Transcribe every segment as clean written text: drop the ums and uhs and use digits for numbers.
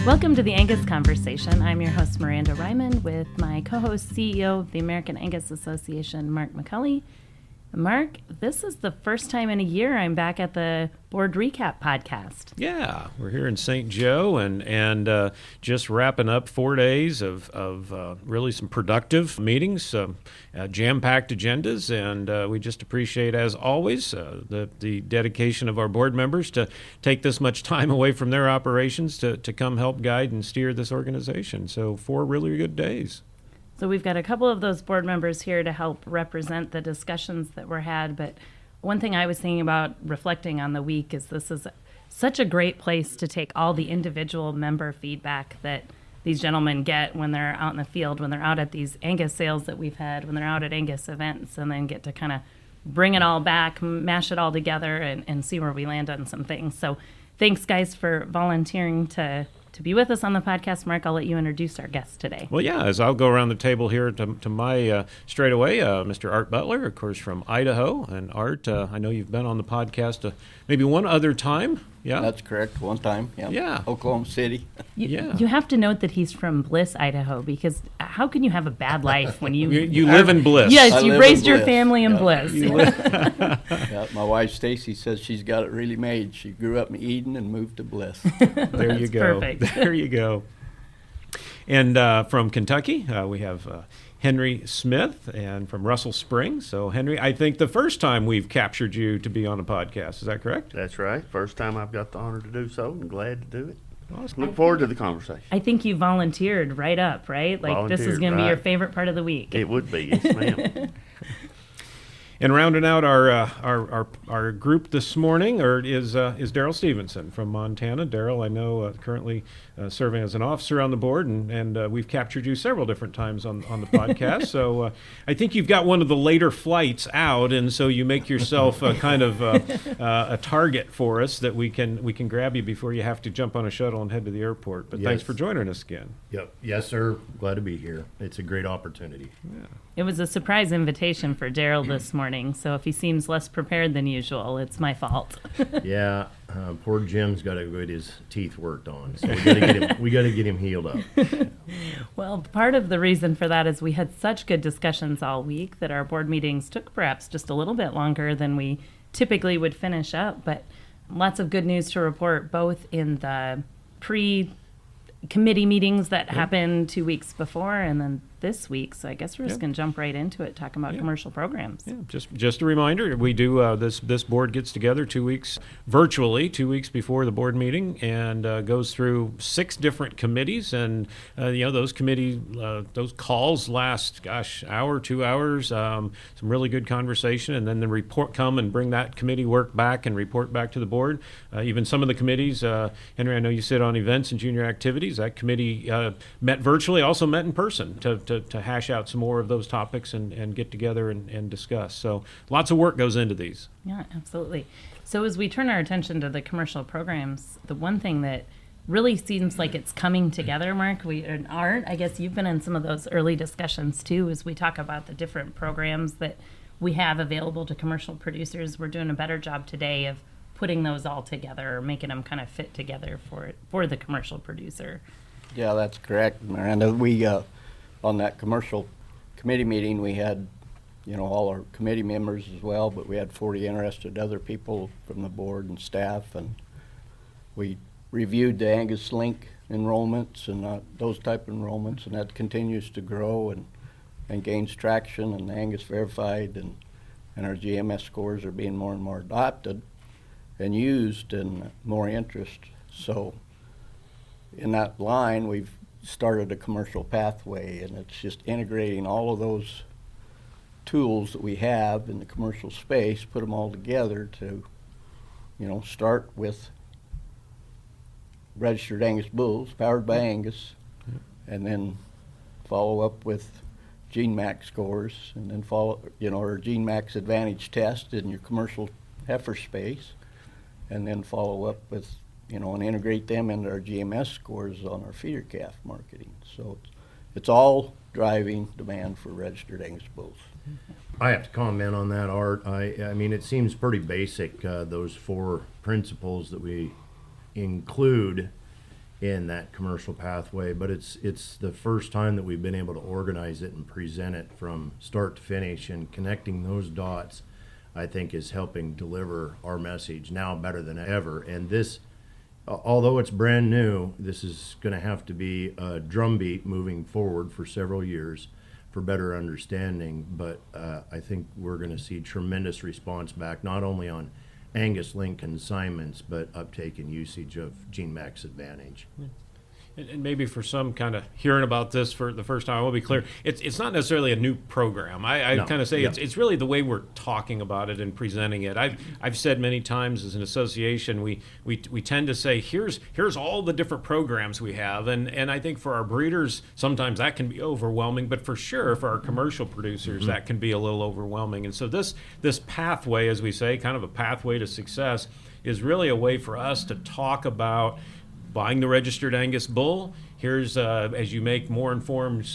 Welcome to the Angus Conversation. I'm your host, Miranda Ryman, with my co-host, CEO of the American Angus Association, Mark McCulley. Mark, this is the first time in a year I'm back at the Board Recap podcast. Yeah, we're here in St. Joe and just wrapping up 4 days of really some productive meetings, jam-packed agendas, and we just appreciate, as always, the dedication of our board members to take this much time away from their operations to come help guide and steer this organization. So 4 really good days. So we've got a couple of those board members here to help represent the discussions that were had. But one thing I was thinking about reflecting on the week is this is such a great place to take all the individual member feedback that these gentlemen get when they're out in the field, when they're out at these Angus sales that we've had, when they're out at Angus events, and then get to kind of bring it all back, mash it all together, and see where we land on some things. So thanks, guys, for volunteering to be with us on the podcast. Mark, I'll let you introduce our guest today. Well, yeah, as I'll go around the table here to my straight away, Mr. Art Butler, of course, from Idaho. And Art, I know you've been on the podcast maybe one other time. Yeah, that's correct. One time. Yep. Yeah. Oklahoma City. You have to note that he's from Bliss, Idaho, because how can you have a bad life when you live in Bliss? Yes, you raised your family in Bliss. Yeah, my wife Stacy says she's got it really made. She grew up in Eden and moved to Bliss. There you go. Perfect. There you go. And from Kentucky, we have Henry Smith, and from Russell Springs. So, Henry, I think the first time we've captured you to be on a podcast. Is that correct? That's right. First time I've got the honor to do so, and glad to do it. Awesome. Look forward to the conversation. I think you volunteered right up, right? Like this is going to be your favorite part of the week. It would be, yes, ma'am. And rounding out our group this morning is Daryl Stevenson from Montana. Daryl, I know, currently serving as an officer on the board, and we've captured you several different times on the podcast. So I think you've got one of the later flights out, and so you make yourself kind of a target for us that we can grab you before you have to jump on a shuttle and head to the airport. But Thanks for joining us again. Yep. Yes, sir. Glad to be here. It's a great opportunity. Yeah. It was a surprise invitation for Daryl this morning, so if he seems less prepared than usual, it's my fault. Yeah, poor Jim's got to get his teeth worked on, so we got to get him healed up. Well, part of the reason for that is we had such good discussions all week that our board meetings took perhaps just a little bit longer than we typically would finish up, but lots of good news to report, both in the pre-committee meetings that happened 2 weeks before and then this week. So I guess we're just going to jump right into it, talking about commercial programs. Yeah, just a reminder, we do this board gets together 2 weeks virtually, 2 weeks before the board meeting, and goes through 6 different committees, and those committee those calls last hour, 2 hours, some really good conversation, and then the report come and bring that committee work back and report back to the board. Even some of the committees, Henry, I know you sit on events and junior activities. That committee met virtually, also met in person to hash out some more of those topics and get together and discuss. So lots of work goes into these. Yeah, absolutely. So as we turn our attention to the commercial programs, the one thing that really seems like it's coming together, Mark, and Art, I guess you've been in some of those early discussions too, as we talk about the different programs that we have available to commercial producers. We're doing a better job today of putting those all together, or making them kind of fit together for the commercial producer. Yeah, that's correct, Miranda. We on that commercial committee meeting, we had, all our committee members as well, but we had 40 interested other people from the board and staff, and we reviewed the Angus Link enrollments and those type of enrollments, and that continues to grow and gains traction, and the Angus Verified and our GMS scores are being more and more adopted and used, and more interest. So in that line, we've started a commercial pathway, and it's just integrating all of those tools that we have in the commercial space, put them all together to, start with registered Angus bulls powered by Angus, and then follow up with GeneMax scores, and then follow, our GeneMax Advantage test in your commercial heifer space, and then follow up with and integrate them into our GMS scores on our feeder calf marketing. So it's all driving demand for registered Angus bulls. I have to comment on that, Art. I mean, it seems pretty basic, those 4 principles that we include in that commercial pathway, but it's the first time that we've been able to organize it and present it from start to finish, and connecting those dots, I think, is helping deliver our message now better than ever. And this, although it's brand new, this is going to have to be a drumbeat moving forward for several years for better understanding. But I think we're going to see tremendous response back, not only on Angus link consignments, but uptake and usage of GeneMax Advantage. And maybe for some kind of hearing about this for the first time, I will be clear, it's not necessarily a new program. I No. kind of say Yeah. it's really the way we're talking about it and presenting it. I've said many times as an association, we tend to say, here's all the different programs we have. And I think for our breeders, sometimes that can be overwhelming, but for sure for our commercial producers, that can be a little overwhelming. And so this pathway, as we say, kind of a pathway to success, is really a way for us to talk about buying the registered Angus bull. Here's, as you make more informed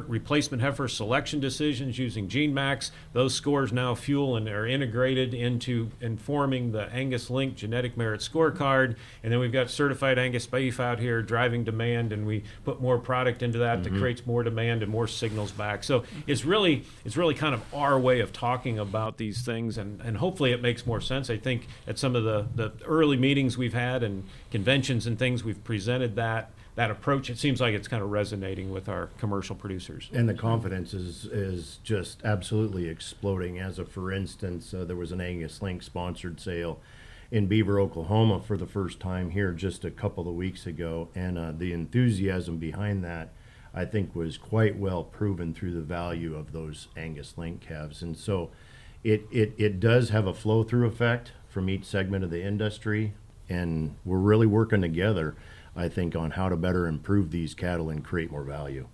replacement heifer selection decisions using GeneMax, those scores now fuel and are integrated into informing the Angus Link Genetic Merit Scorecard. And then we've got certified Angus beef out here driving demand, and we put more product into that that creates more demand and more signals back. So it's really kind of our way of talking about these things, and hopefully it makes more sense. I think at some of the early meetings we've had and conventions and things, we've presented that approach. It seems like it's kind of resonating with our commercial producers. And the confidence is just absolutely exploding. As of, for instance, there was an Angus Link sponsored sale in Beaver, Oklahoma for the first time here just a couple of weeks ago. And the enthusiasm behind that, I think, was quite well proven through the value of those Angus Link calves. And so it does have a flow-through effect from each segment of the industry. And we're really working together, I think, on how to better improve these cattle and create more value.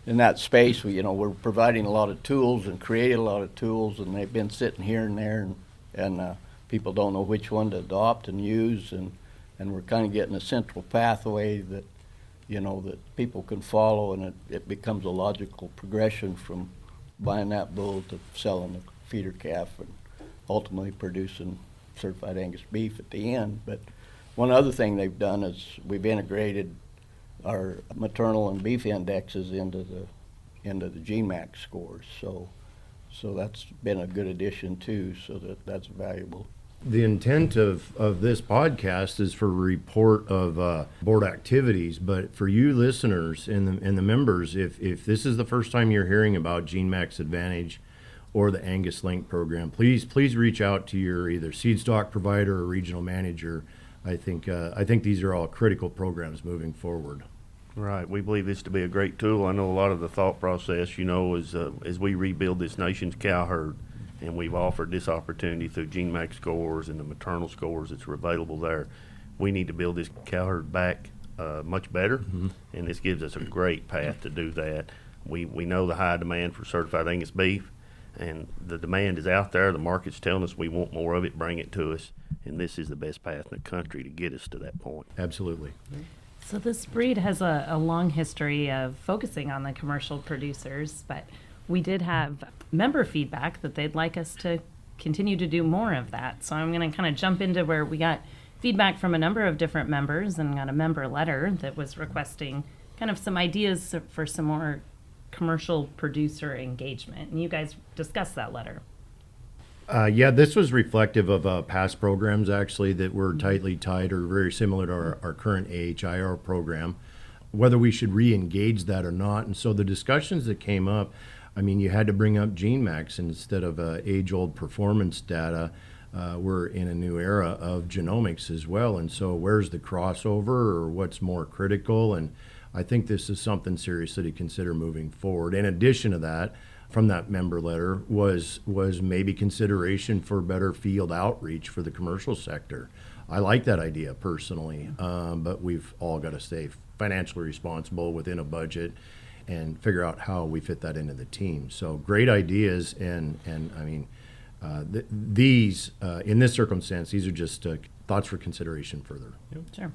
In that space, we're providing a lot of tools and created a lot of tools, and they've been sitting here and there, and people don't know which one to adopt and use, and we're kind of getting a central pathway that, that people can follow, and it becomes a logical progression from buying that bull to selling the feeder calf and ultimately producing certified Angus beef at the end. But one other thing they've done is we've integrated our maternal and beef indexes into the GeneMax scores. So that's been a good addition too. So that's valuable. The intent of this podcast is for a report of board activities, but for you listeners and the members, if this is the first time you're hearing about GeneMax Advantage or the Angus Link program, please reach out to your either seed stock provider or regional manager. I think these are all critical programs moving forward. Right. We believe this to be a great tool. I know a lot of the thought process, is as we rebuild this nation's cow herd, and we've offered this opportunity through GeneMax scores and the maternal scores that are available there, we need to build this cow herd back much better, and this gives us a great path to do that. We know the high demand for certified Angus beef, and the demand is out there. The market's telling us we want more of it, bring it to us, and this is the best path in the country to get us to that point. Absolutely. So this breed has a long history of focusing on the commercial producers, but we did have member feedback that they'd like us to continue to do more of that. So I'm going to kind of jump into where we got feedback from a number of different members and got a member letter that was requesting kind of some ideas for some more commercial producer engagement. And you guys discussed that letter. Yeah, this was reflective of past programs, actually, that were tightly tied or very similar to our current AHIR program, whether we should re-engage that or not. And so the discussions that came up, I mean, you had to bring up GeneMax instead of age-old performance data. We're in a new era of genomics as well. And so where's the crossover, or what's more critical? And I think this is something seriously to consider moving forward. In addition to that, from that member letter was maybe consideration for better field outreach for the commercial sector. I like that idea personally, but we've all got to stay financially responsible within a budget and figure out how we fit that into the team. So great ideas, and I mean, these in this circumstance, these are just thoughts for consideration further. Sure.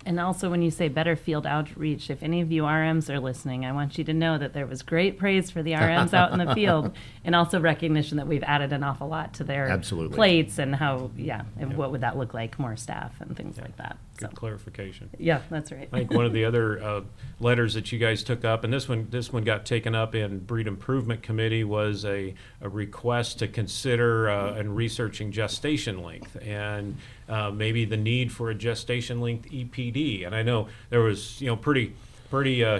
And also, when you say better field outreach, if any of you RMs are listening, I want you to know that there was great praise for the RMs out in the field, and also recognition that we've added an awful lot to their Absolutely. plates, and how, and what would that look like, more staff and things like that. Good clarification. Yeah, that's right. I think one of the other letters that you guys took up, and this one got taken up in Breed Improvement Committee, was a request to consider and researching gestation length, and maybe the need for a gestation length EPD. And I know there was pretty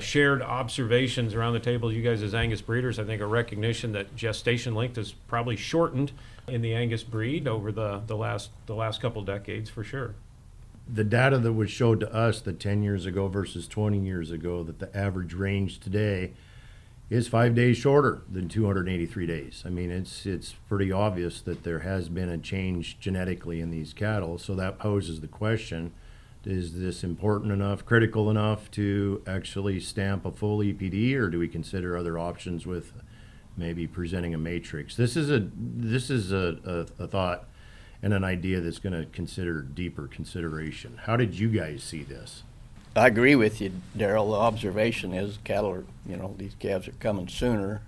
shared observations around the table. You guys as Angus breeders, I think, a recognition that gestation length has probably shortened in the Angus breed over the last couple decades for sure. The data that was showed to us that 10 years ago versus 20 years ago, that the average range today is 5 days shorter than 283 days. I mean, it's pretty obvious that there has been a change genetically in these cattle. So that poses the question, is this important enough, critical enough to actually stamp a full EPD, or do we consider other options with maybe presenting a matrix? This is a thought and an idea that's going to consider deeper consideration. How did you guys see this? I agree with you, Darrell. The observation is cattle are, these calves are coming sooner.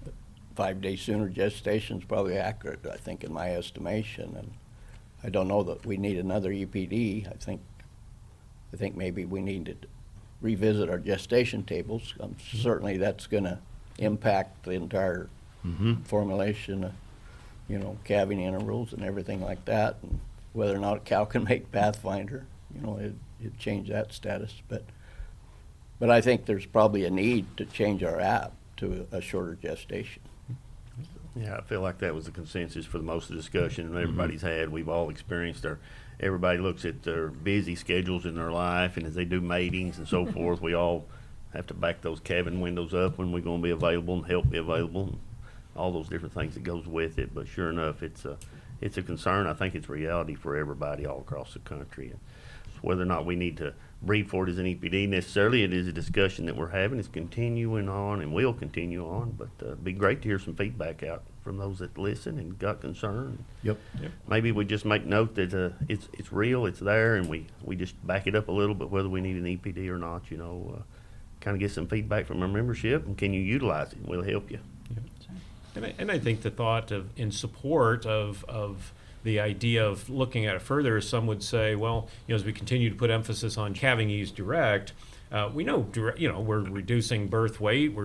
5 days sooner gestation's probably accurate, I think, in my estimation. And I don't know that we need another EPD. I think maybe we need to revisit our gestation tables. Certainly that's going to impact the entire formulation of, calving intervals and everything like that, and whether or not a cow can make Pathfinder, it changed that status. But I think there's probably a need to change our app to a shorter gestation. Yeah, I feel like that was the consensus for the most of the discussion that everybody's had. We've all experienced everybody looks at their busy schedules in their life, and as they do matings and so forth, we all have to back those calving windows up when we're going to be available and help be available, and all those different things that goes with it. But sure enough, it's a concern. I think it's reality for everybody all across the country. And whether or not we need to breed for it as an EPD necessarily, it is a discussion that we're having. It's continuing on and will continue on. But it'd be great to hear some feedback out from those that listen and got concern. Yep. Maybe we just make note that it's real, it's there, and we just back it up a little bit, whether we need an EPD or not. Kind of get some feedback from our membership, and can you utilize it? We'll help you. And I think the thought in support of the idea of looking at it further, some would say, well, as we continue to put emphasis on calving ease direct, we know, we're reducing birth weight,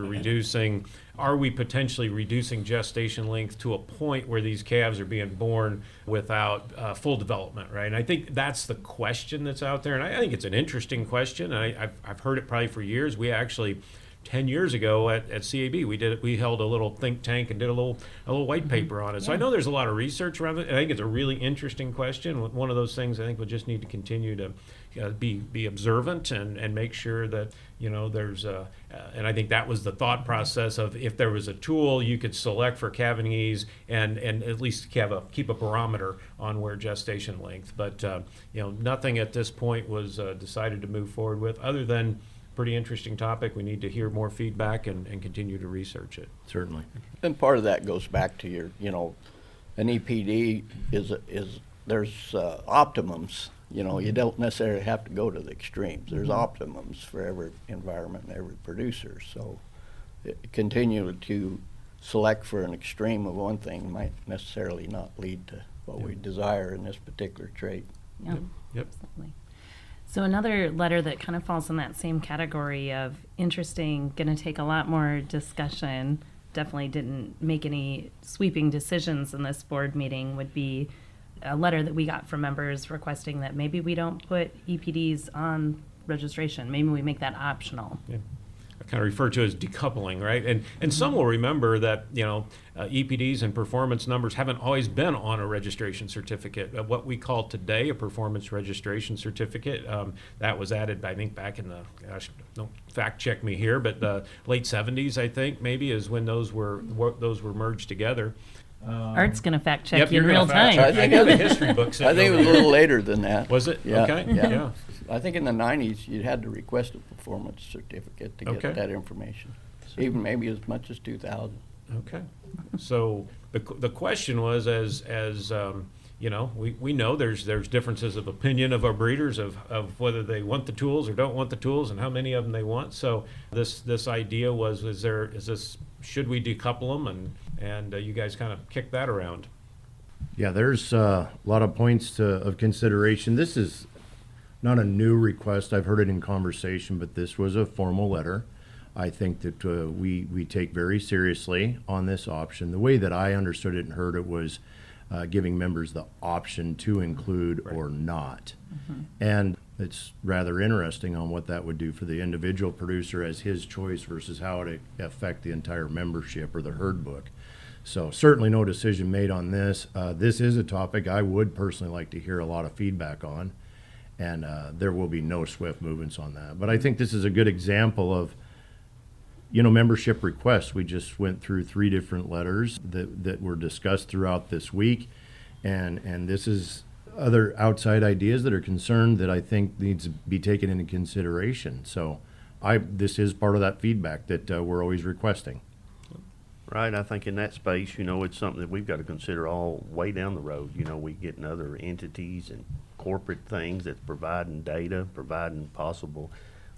are we potentially reducing gestation length to a point where these calves are being born without full development, right? And I think that's the question that's out there, and I think it's an interesting question. And I've heard it probably for years. We actually 10 years ago at CAB, we held a little think tank and did a little white paper on it. So I know there's a lot of research around it. I think it's a really interesting question. One of those things I think we'll just need to continue to be observant and make sure that there's and I think that was the thought process of, if there was a tool you could select for calving ease and at least keep a barometer on where gestation length. But nothing at this point was decided to move forward with, other than pretty interesting topic. We need to hear more feedback and continue to research it. Certainly. And part of that goes back to your, an EPD is there's optimums. You don't necessarily have to go to the extremes. There's optimums for every environment and every producer. So continue to select for an extreme of one thing might necessarily not lead to what we desire in this particular trait. Yeah, Yep. absolutely. So another letter that kind of falls in that same category of interesting, going to take a lot more discussion, definitely didn't make any sweeping decisions in this board meeting, would be a letter that we got from members requesting that maybe we don't put EPDs on registration. Maybe we make that optional. Yeah. I kind of refer to as decoupling, right? And some will remember that EPDs and performance numbers haven't always been on a registration certificate. What we call today a performance registration certificate, that was added, I think, back in don't fact check me here, but the late 70s, I think, maybe, is when those were merged together. Art's going to fact check Yep, you in you're real gonna fact time. check. I got the history books. I think it was a little later than that. Was it? Yeah. Okay. Yeah. I think in the 90s you had to request a performance certificate to get Okay. that information, even maybe as much as 2000. Okay. So the question was, as we know there's differences of opinion of our breeders of whether they want the tools or don't want the tools and how many of them they want. So this idea was, should we decouple them? And you guys kind of kicked that around. Yeah, there's a lot of points of consideration. This is not a new request. I've heard it in conversation, but this was a formal letter. I think that we take very seriously on this option. The way that I understood it and heard it was giving members the option to include or not. Mm-hmm. And it's rather interesting on what that would do for the individual producer as his choice versus how it affect the entire membership or the herd book. So certainly no decision made on this. This is a topic I would personally like to hear a lot of feedback on, and there will be no swift movements on that. But I think this is a good example of membership requests. We just went through 3 different letters that were discussed throughout this week, and this is other outside ideas that are concerned that I think needs to be taken into consideration. So this is part of that feedback that we're always requesting. Right, I think in that space, it's something that we've got to consider all way down the road. We getting other entities and corporate things that's providing data, providing possible,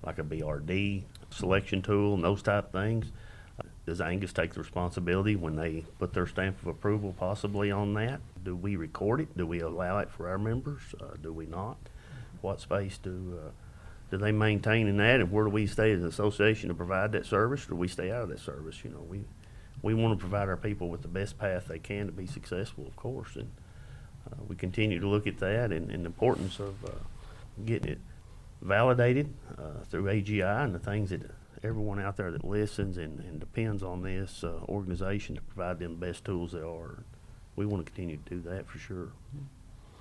like a BRD selection tool and those type things. Does Angus take the responsibility when they put their stamp of approval possibly on that? Do we record it? Do we allow it for our members? Do we not? What space do they maintain in that? And where do we stay as an association to provide that service? Or do we stay out of that service? We want to provide our people with the best path they can to be successful, of course. And we continue to look at that and the importance of getting it validated through AGI and the things that everyone out there that listens and depends on this organization to provide them the best tools they are. We want to continue to do that for sure.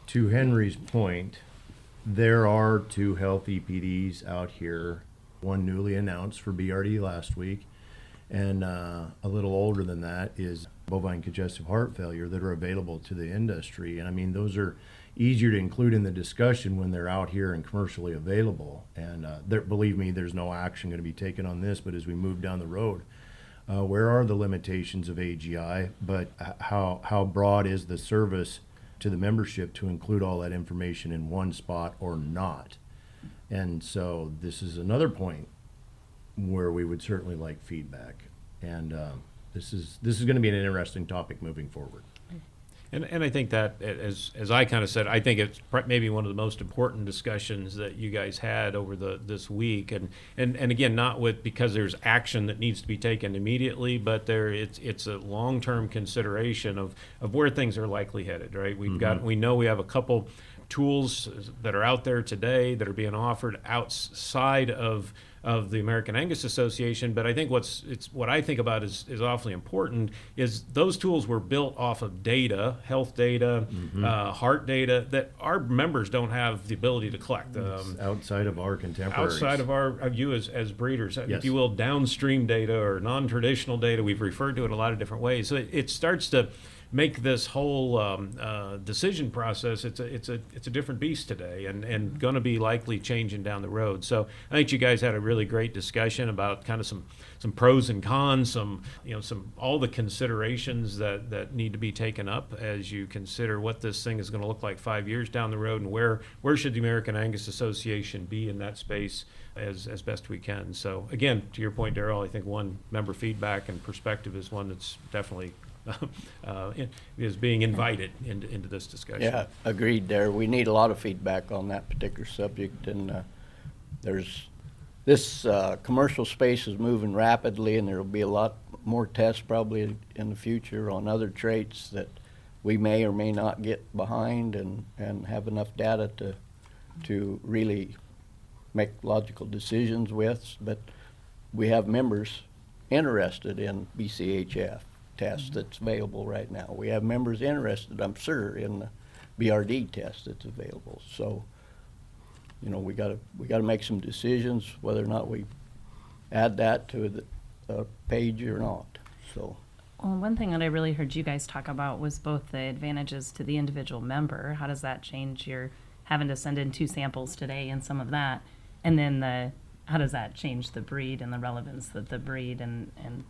To Henry's point, there are 2 health EPDs out here, one newly announced for BRD last week, and a little older than that is bovine congestive heart failure that are available to the industry. And I mean, those are easier to include in the discussion when they're out here and commercially available. And believe me, there's no action going to be taken on this, but as we move down the road, where are the limitations of AGI, but how broad is the service to the membership to include all that information in one spot or not? And so this is another point where we would certainly like feedback. And this is going to be an interesting topic moving forward. And I think that, as I kind of said, I think it's maybe one of the most important discussions that you guys had over this week. And again, not because there's action that needs to be taken immediately, but it's a long-term consideration of where things are likely headed, right? We know we have a couple tools that are out there today that are being offered outside of the American Angus Association, but I think what I think about is awfully important is those tools were built off of data, health data, heart data that our members don't have the ability to collect. Outside of our contemporaries. Outside of you as breeders, yes. If you will, downstream data or non-traditional data. We've referred to it a lot of different ways. So it starts to make this whole decision process, it's a different beast today and going to be likely changing down the road. So I think you guys had a really great discussion about kind of some pros and cons, some all the considerations that need to be taken up as you consider what this thing is going to look like 5 years down the road and where should the American Angus Association be in that space as best we can. So again, to your point, Darryl, I think one member feedback and perspective is one that's definitely is being invited into this discussion. Yeah, agreed there. We need a lot of feedback on that particular subject, and this commercial space is moving rapidly, and there will be a lot more tests probably in the future on other traits that we may or may not get behind and have enough data to really make logical decisions with. But we have members interested in BCHF test that's available right now. We have members interested, I'm sure, in the BRD test that's available. So, we got to make some decisions whether or not we add that to the page or not. So. Well, one thing that I really heard you guys talk about was both the advantages to the individual member. How does that change your having to send in 2 samples today and some of that, and then how does that change the breed and the relevance that the breed and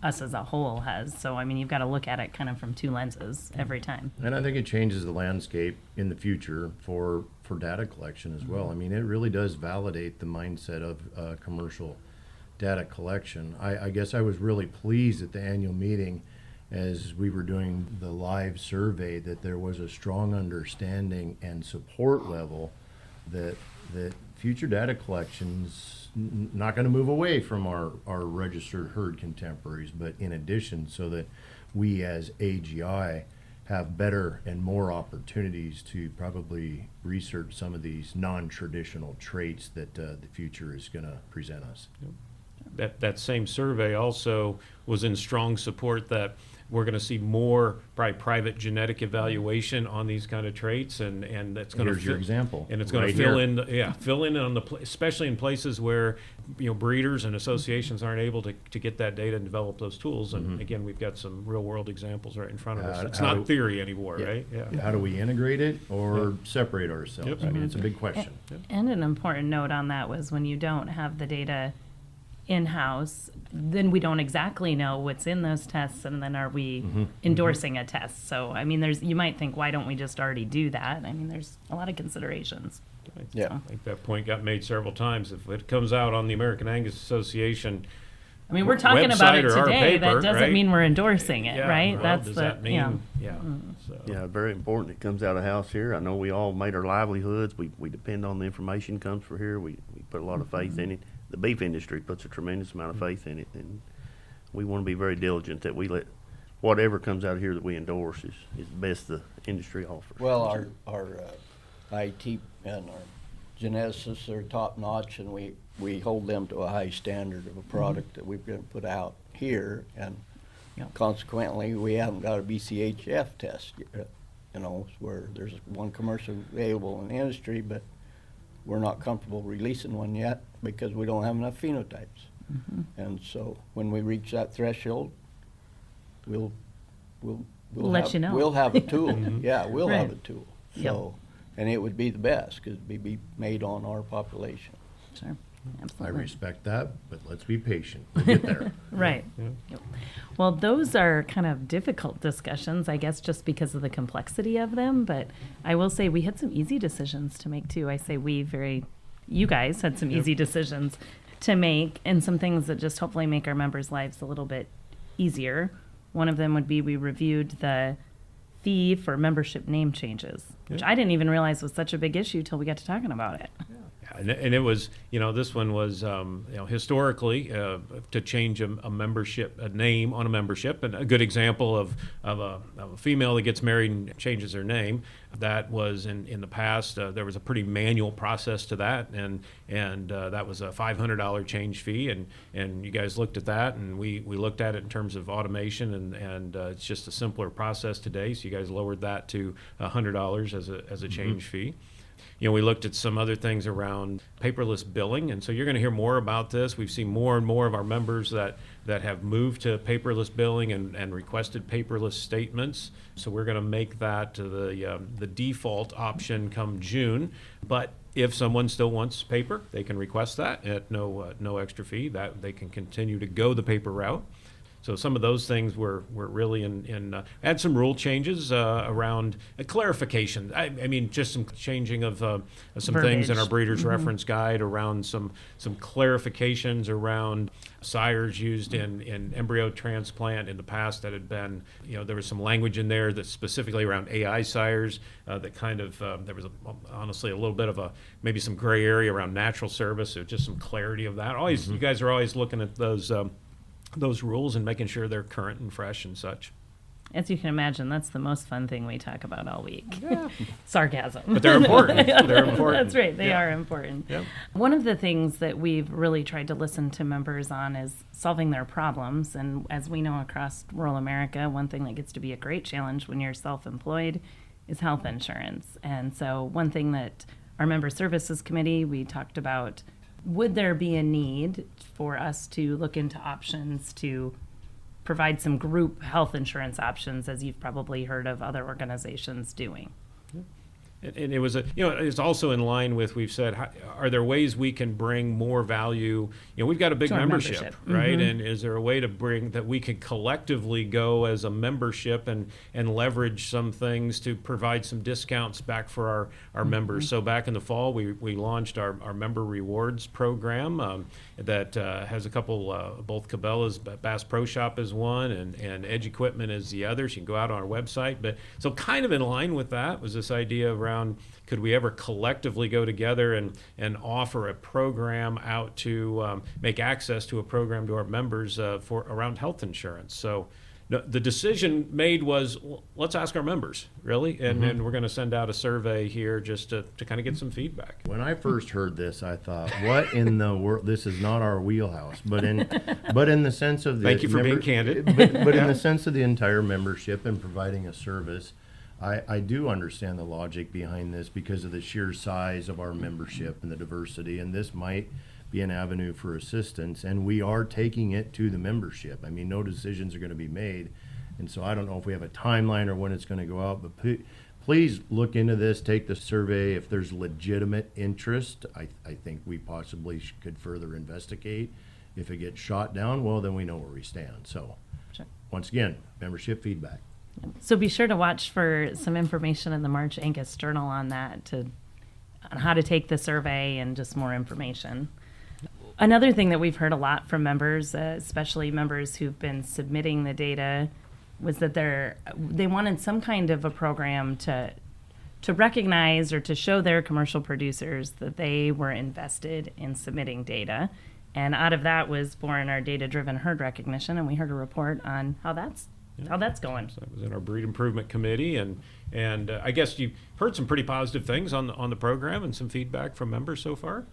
us as a whole has. So, I mean, you've got to look at it kind of from two lenses every time. And I think it changes the landscape in the future for data collection as well. I mean, it really does validate the mindset of commercial data collection. I guess I was really pleased at the annual meeting as we were doing the live survey that there was a strong understanding and support level that future data collections not going to move away from our registered herd contemporaries, but in addition, so that we as AGI have better and more opportunities to probably research some of these non-traditional traits that the future is going to present us. That same survey also was in strong support that we're going to see more probably private genetic evaluation on these kind of traits, and that's going to Here's your example. and it's going right to fill here. in fill in on especially in places where breeders and associations aren't able to get that data and develop those tools. And again, we've got some real world examples right in front of us. It's how not do- theory anymore, right? How do we integrate it or separate ourselves? Yep. I mean, it's a big question. And an important note on that was when you don't have the data in-house, then we don't exactly know what's in those tests, and then are we endorsing a test? So, I mean, you might think, why don't we just already do that? I mean, there's a lot of considerations. Yeah. I think that point got made several times. If it comes out on the American Angus Association, I mean, we're talking about it website or our today. paper, that doesn't right? mean we're endorsing it, right? well, That's does the that mean? Yeah. So. Yeah, very important. It comes out of house here. I know we all made our livelihoods. We depend on the information comes from here. We put a lot of faith in it. The beef industry puts a tremendous amount of faith in it, and we want to be very diligent that we let whatever comes out of here that we endorse is the best the industry offers. Well, our IT and our geneticists are top notch, and we hold them to a high standard of a product that we're going to put out here, and consequently, we haven't got a BCHF test yet, where there's one commercial available in the industry, but we're not comfortable releasing one yet because we don't have enough phenotypes. And so when we reach that threshold, we'll let have, you know. We'll have a tool. Yeah, we'll Right. have a tool. So, and it would be the best because it'd be made on our population. Sure. I Absolutely. respect that, but let's be patient. We'll get there. Right. Yep. Well, those are kind of difficult discussions, I guess, just because of the complexity of them. But I will say we had some easy decisions to make, too. I say you guys had some easy decisions to make, and some things that just hopefully make our members' lives a little bit easier. One of them would be we reviewed the fee for membership name changes, which I didn't even realize was such a big issue till we got to talking about it. And it was, this one was, historically, to change a membership, a name on a membership. And a good example of a female that gets married and changes her name, that was in the past, there was a pretty manual process to that. And that was a $500 change fee. And you guys looked at that, and we looked at it in terms of automation, and it's just a simpler process today. So you guys lowered that to $100 as a change fee. We looked at some other things around paperless billing, and so you're going to hear more about this. We've seen more and more of our members that have moved to paperless billing and requested paperless statements. So we're going to make that the default option come June. But if someone still wants paper, they can request that at no extra fee. That they can continue to go the paper route. So some of those things were really had some rule changes around clarification. I mean, just some changing of some things in our breeder's reference guide around some clarifications around sires used in embryo transplant in the past that had been, there was some language in there that's specifically around AI sires that kind of, there was honestly a little bit of maybe some gray area around natural service, so just some clarity of that. Always, you guys are always looking at those rules and making sure they're current and fresh and such. As you can imagine, that's the most fun thing we talk about all week. Sarcasm. But they're important. They're important. That's right. They are important. Yep. One of the things that we've really tried to listen to members on is solving their problems. And as we know across rural America, one thing that gets to be a great challenge when you're self-employed is health insurance. And so one thing that our Member Services Committee, we talked about, would there be a need for us to look into options to provide some group health insurance options, as you've probably heard of other organizations doing? And it was it's also in line with, we've said, are there ways we can bring more value? We've got a big To our membership, membership. right? Mhm. And is there a way to bring that we can collectively go as a membership and leverage some things to provide some discounts back for our members? So back in the fall, we launched our member rewards program that has a couple, both Cabela's Bass Pro Shop is one and Edge Equipment is the other. So you can go out on our website. But so kind of in line with that was this idea around, could we ever collectively go together and offer a program out to make access to a program to our members for around health insurance? So the decision made was, well, let's ask our members, really, and then we're going to send out a survey here just to kind of get some feedback. When I first heard this, I thought, what in the world? This is not our wheelhouse. But in the sense of the Thank you for being candid. But in the sense of the entire membership and providing a service, I do understand the logic behind this because of the sheer size of our membership and the diversity, and this might be an avenue for assistance, and we are taking it to the membership. I mean, no decisions are going to be made, and so I don't know if we have a timeline or when it's going to go out, but please look into this, take the survey. If there's legitimate interest, I think we possibly could further investigate. If it gets shot down, well, then we know where we stand. So, Sure. once again, membership feedback. So be sure to watch for some information in the March Angus Journal on that, on how to take the survey and just more information. Another thing that we've heard a lot from members, especially members who've been submitting the data, was that they wanted some kind of a program to recognize or to show their commercial producers that they were invested in submitting data. And out of that was born our data-driven herd recognition, and we heard a report on how that's going. So it was in our breed improvement committee, and I guess you've heard some pretty positive things on the program and some feedback from members so far.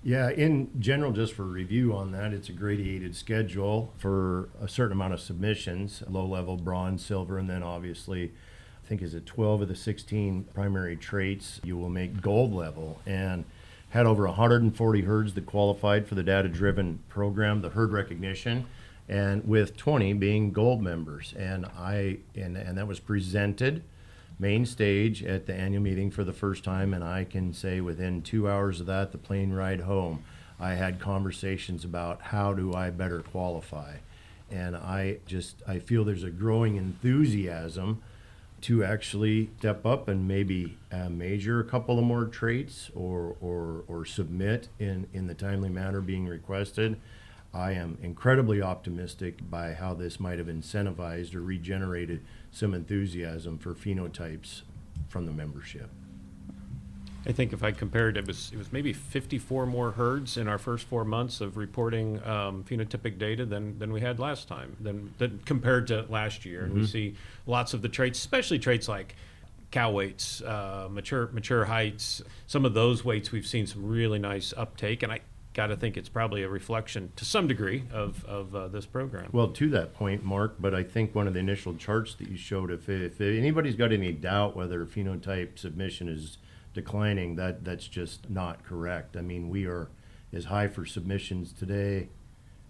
Yeah, in general, just for review on that, it's a gradated schedule for a certain amount of submissions, low level, bronze, silver, and then obviously, I think is it 12 of the 16 primary traits you will make gold level, and had over 140 herds that qualified for the data-driven program, the herd recognition, and with 20 being gold members. And that was presented main stage at the annual meeting for the first time, and I can say within 2 hours of that, the plane ride home, I had conversations about how do I better qualify. And I feel there's a growing enthusiasm to actually step up and maybe measure a couple of more traits or submit in the timely manner being requested. I am incredibly optimistic by how this might have incentivized or regenerated some enthusiasm for phenotypes from the membership. I think if I compared, it was maybe 54 more herds in our first 4 months of reporting phenotypic data than we had last time, than compared to last year. And we see lots of the traits, especially traits like cow weights, mature heights. Some of those weights we've seen some really nice uptake, and I got to think it's probably a reflection to some degree of this program. Well, to that point, Mark, but I think one of the initial charts that you showed, if anybody's got any doubt whether phenotype submission is declining, that's just not correct. I mean, we are as high for submissions today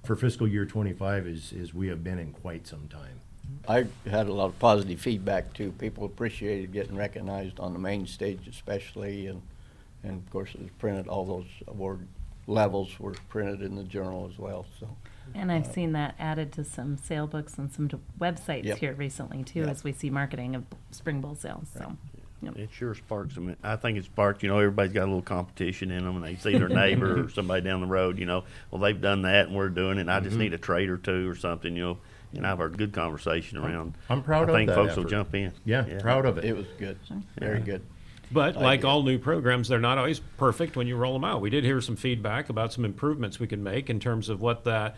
for fiscal year 25 as we have been in quite some time. I had a lot of positive feedback too. People appreciated getting recognized on the main stage especially, and of course it was printed, all those award levels were printed in the journal as well. So, And I've seen that added to some sale books and some websites Yep. here recently too, Yep. as we see marketing of spring bull sales. So, yep. It sure sparks them. I think it sparks, everybody's got a little competition in them, and they see their neighbor or somebody down the road, well, they've done that and we're doing it. I just need a trait or two or something, and have a good conversation around. I'm proud I of think that folks will effort. jump in. Yeah, proud of it. it was good, very good. But like all new programs, they're not always perfect when you roll them out. We did hear some feedback about some improvements we could make in terms of what the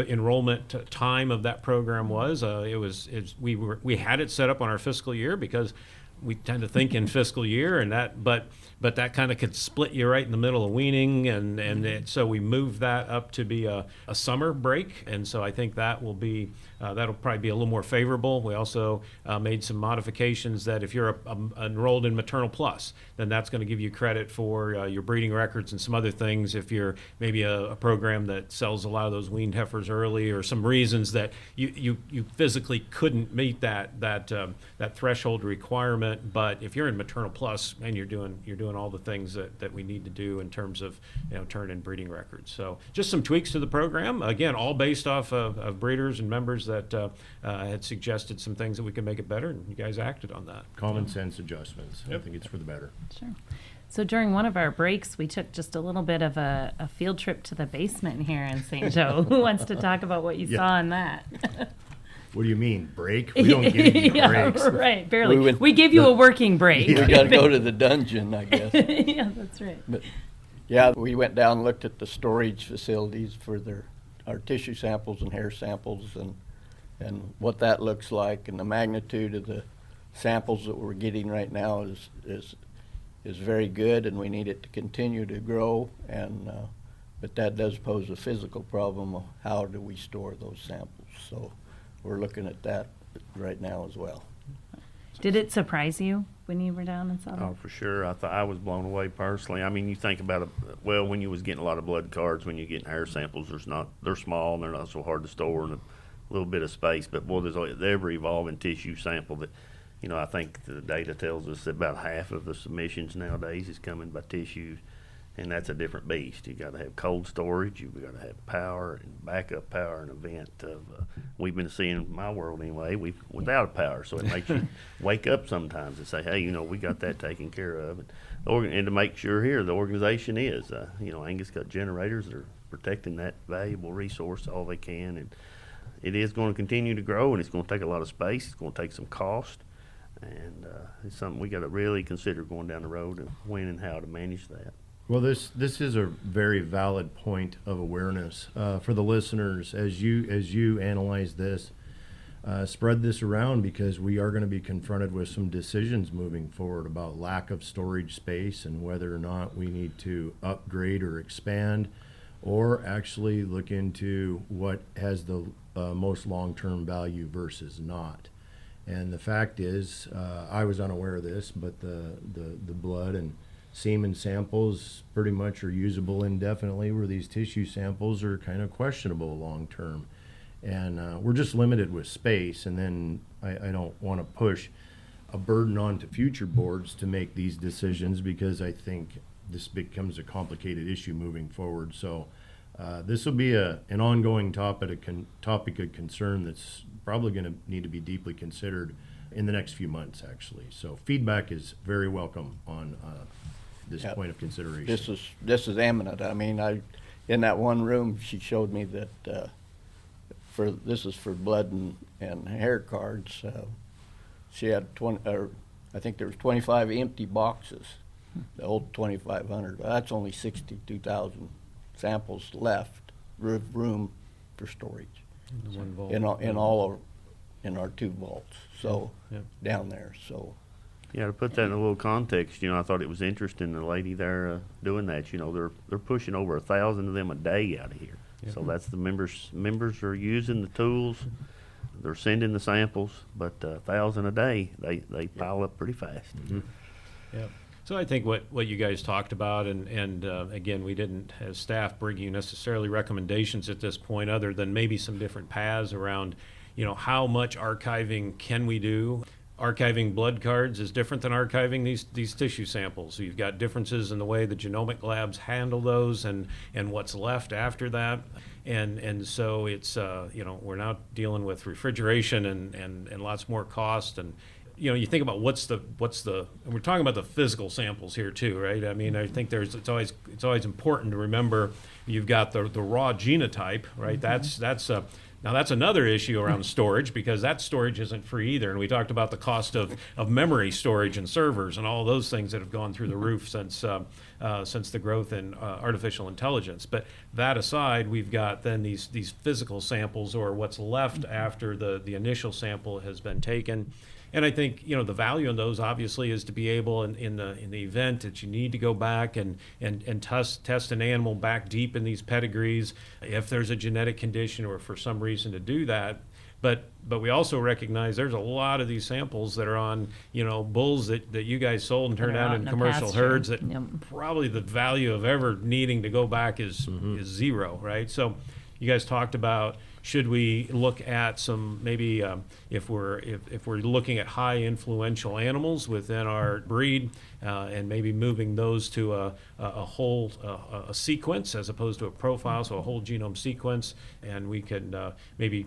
enrollment time of that program was. We had it set up on our fiscal year because we tend to think in fiscal year, and but that kind of could split you right in the middle of weaning, so we moved that up to be a summer break, and so I think that will be that'll probably be a little more favorable. We also made some modifications that if you're enrolled in Maternal Plus, then that's going to give you credit for your breeding records and some other things. If you're maybe a program that sells a lot of those weaned heifers early, or some reasons that you physically couldn't meet that threshold requirement, environment. But if you're in maternal plus, and you're doing all the things that we need to do in terms of turn in breeding records. So just some tweaks to the program. Again, all based off of breeders and members that had suggested some things that we could make it better, and you guys acted on that. Common sense adjustments. Yep. I think it's for the better. Sure. So during one of our breaks, we took just a little bit of a field trip to the basement here in St. Joe. Who wants to talk about what you Yeah. saw in that? What do you mean, break? We don't give you Yeah, breaks. right, barely. We We give you a working break. We got to go to the dungeon, I guess. Yeah, that's right. But yeah, we went down and looked at the storage facilities for our tissue samples and hair samples, and what that looks like, and the magnitude of the samples that we're getting right now is very good, and we need it to continue to grow. And but that does pose a physical problem of how do we store those samples. So we're looking at that right now as well. Did it surprise you when you were down and saw that? Oh, for sure. I was blown away personally. I mean, you think about it. Well, when you was getting a lot of blood cards, when you're getting hair samples, they're small and they're not so hard to store in a little bit of space. But boy, there's always ever evolving tissue sample that, I think the data tells us that about half of the submissions nowadays is coming by tissues, and that's a different beast. You got to have cold storage. You've got to have power and backup power and event of. We've been seeing in my world anyway. Without power, so it makes you wake up sometimes and say, hey, we got that taken care of, and to make sure here the organization is. Angus got generators that are protecting that valuable resource all they can, and it is going to continue to grow, and it's going to take a lot of space. It's going to take some cost. And it's something we got to really consider going down the road and when and how to manage that. Well, this is a very valid point of awareness for the listeners as you analyze this. Spread this around, because we are going to be confronted with some decisions moving forward about lack of storage space and whether or not we need to upgrade or expand, or actually look into what has the most long-term value versus not. And the fact is, I was unaware of this, but the blood and semen samples pretty much are usable indefinitely, where these tissue samples are kind of questionable long term. And we're just limited with space, and then I don't want to push a burden onto future boards to make these decisions, because I think this becomes a complicated issue moving forward. So this will be an ongoing topic of concern that's probably going to need to be deeply considered in the next few months, actually. So feedback is very welcome on this point of consideration. This is eminent. I mean, in that one room, she showed me that this is for blood and hair cards. She had I think there was 25 empty boxes, the old 2,500. That's only 62,000 samples left, room for storage. In our two vaults, so down there. So yeah, to put that in a little context, I thought it was interesting, the lady there doing that. They're pushing over 1,000 of them a day out of here. Yeah. So that's the members are using the tools. They're sending the samples, but 1,000 a day, they pile up pretty fast. Mm-hmm. Yeah. So I think what you guys talked about, and again, we didn't, as staff, bring you necessarily recommendations at this point, other than maybe some different paths around, how much archiving can we do. Archiving blood cards is different than archiving these tissue samples. So you've got differences in the way the genomic labs handle those, and what's left after that. And so it's we're now dealing with refrigeration and lots more cost. And you think about what's the and we're talking about the physical samples here too, right? I mean, I think it's always important to remember you've got the raw genotype, right? Mm-hmm. Now that's another issue around storage, because that storage isn't free either. And we talked about the cost of memory storage and servers and all those things that have gone through the roof since the growth in artificial intelligence. But that aside, we've got then these physical samples, or what's left after the initial sample has been taken. And I think the value in those obviously is to be able in the event that you need to go back and test an animal back deep in these pedigrees, if there's a genetic condition or for some reason to do that. But we also recognize there's a lot of these samples that are on bulls that you guys sold and turned out in commercial herds that probably the value of ever needing to go back is zero, right? So you guys talked about should we look at some, maybe if we're looking at high influential animals within our breed, and maybe moving those to a whole a sequence as opposed to a profile, so a whole genome sequence, and we could maybe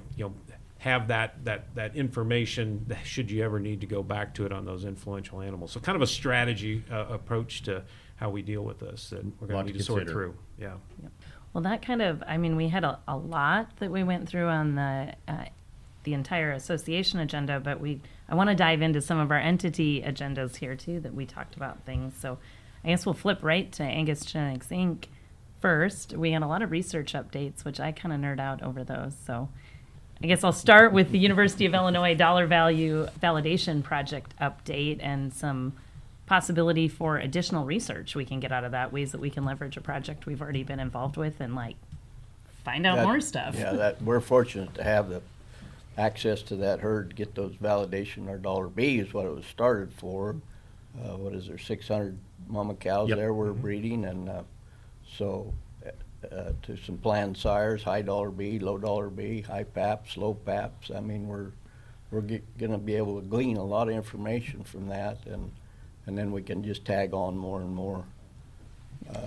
have that information should you ever need to go back to it on those influential animals. So kind of a strategy approach to how we deal with this that we're going to need to sort through. Yeah. Well, that kind of, I mean, we had a lot that we went through on the entire association agenda, but I want to dive into some of our entity agendas here too, that we talked about things. So I guess we'll flip right to Angus Genetics Inc. first. We had a lot of research updates, which I kind of nerd out over those. So I guess I'll start with the University of Illinois dollar value validation project update and some possibility for additional research we can get out of that, ways that we can leverage a project we've already been involved with and find out more stuff. Yeah, that we're fortunate to have the access to that herd, get those validation. Our dollar B is what it was started for. What is there, 600 mama cows there we're breeding, and so to some planned sires, high dollar B, low dollar B, high paps, low paps. I mean, we're going to be able to glean a lot of information from that, and then we can just tag on more and more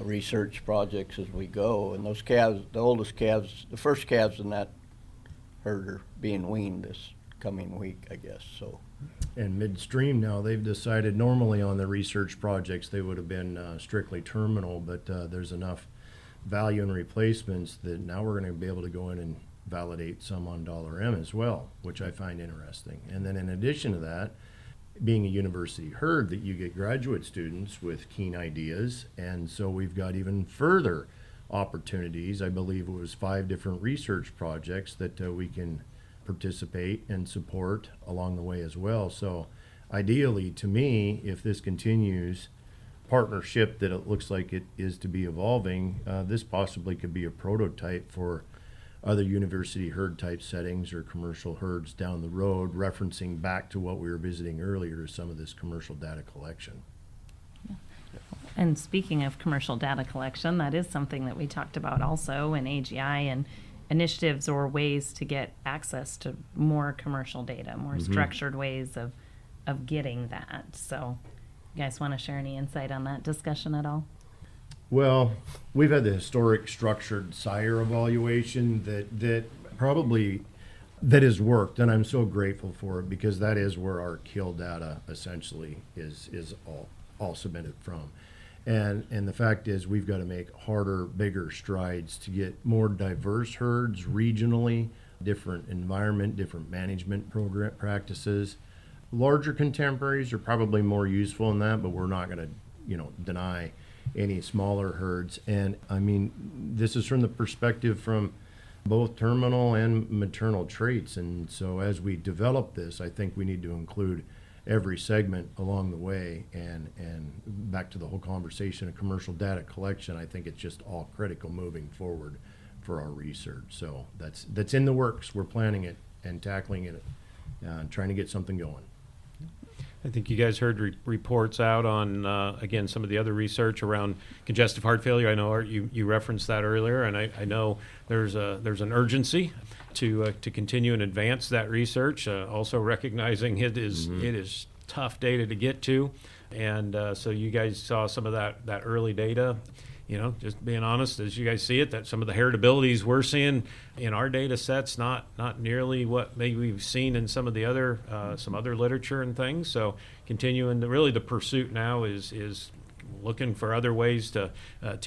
research projects as we go. And those calves, the oldest calves, the first calves in that herd are being weaned this coming week, I guess. So. And midstream now, they've decided normally on the research projects they would have been strictly terminal, but there's enough value in replacements that now we're going to be able to go in and validate some on dollar M as well, which I find interesting. And then in addition to that, being a university herd, that you get graduate students with keen ideas, and so we've got even further opportunities. I believe it was 5 different research projects that we can participate and support along the way as well. So ideally, to me, if this continues partnership that it looks like it is to be evolving, this possibly could be a prototype for other university herd type settings or commercial herds down the road, referencing back to what we were visiting earlier, some of this commercial data collection. And speaking of commercial data collection, that is something that we talked about also in AGI, and initiatives or ways to get access to more commercial data, more structured ways of getting that. So you guys want to share any insight on that discussion at all? Well, we've had the historic structured sire evaluation that probably that has worked, and I'm so grateful for it, because that is where our kill data essentially is all submitted from. And the fact is, we've got to make harder, bigger strides to get more diverse herds regionally, different environment, different management program practices. Larger contemporaries are probably more useful in that, but we're not going to, deny any smaller herds. And I mean, this is from the perspective from both terminal and maternal traits. And so as we develop this, I think we need to include every segment along the way, and back to the whole conversation of commercial data collection, I think it's just all critical moving forward for our research. So that's in the works. We're planning it and tackling it, trying to get something going. I think you guys heard reports out on, again, some of the other research around congestive heart failure. I know, Art, you referenced that earlier, and I know there's an urgency to continue and advance that research, also recognizing it is tough data to get to. And so you guys saw some of that early data. Just being honest, as you guys see it, that some of the heritabilities we're seeing in our data sets, not nearly what maybe we've seen in some of the other some other literature and things. So continuing the pursuit now is looking for other ways to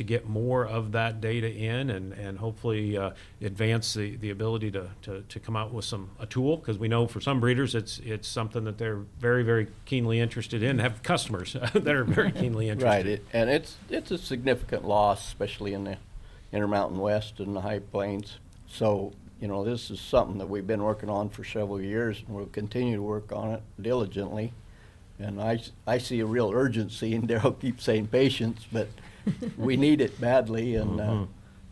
get more of that data in, and hopefully advance the ability to come out with a tool, because we know for some breeders it's something that they're very, very keenly interested in, have customers that are very keenly interested. Right, it's a significant loss, especially in the Intermountain West and the High Plains. So this is something that we've been working on for several years, and we'll continue to work on it diligently. And I see a real urgency, and Daryl keeps saying patience, but we need it badly, and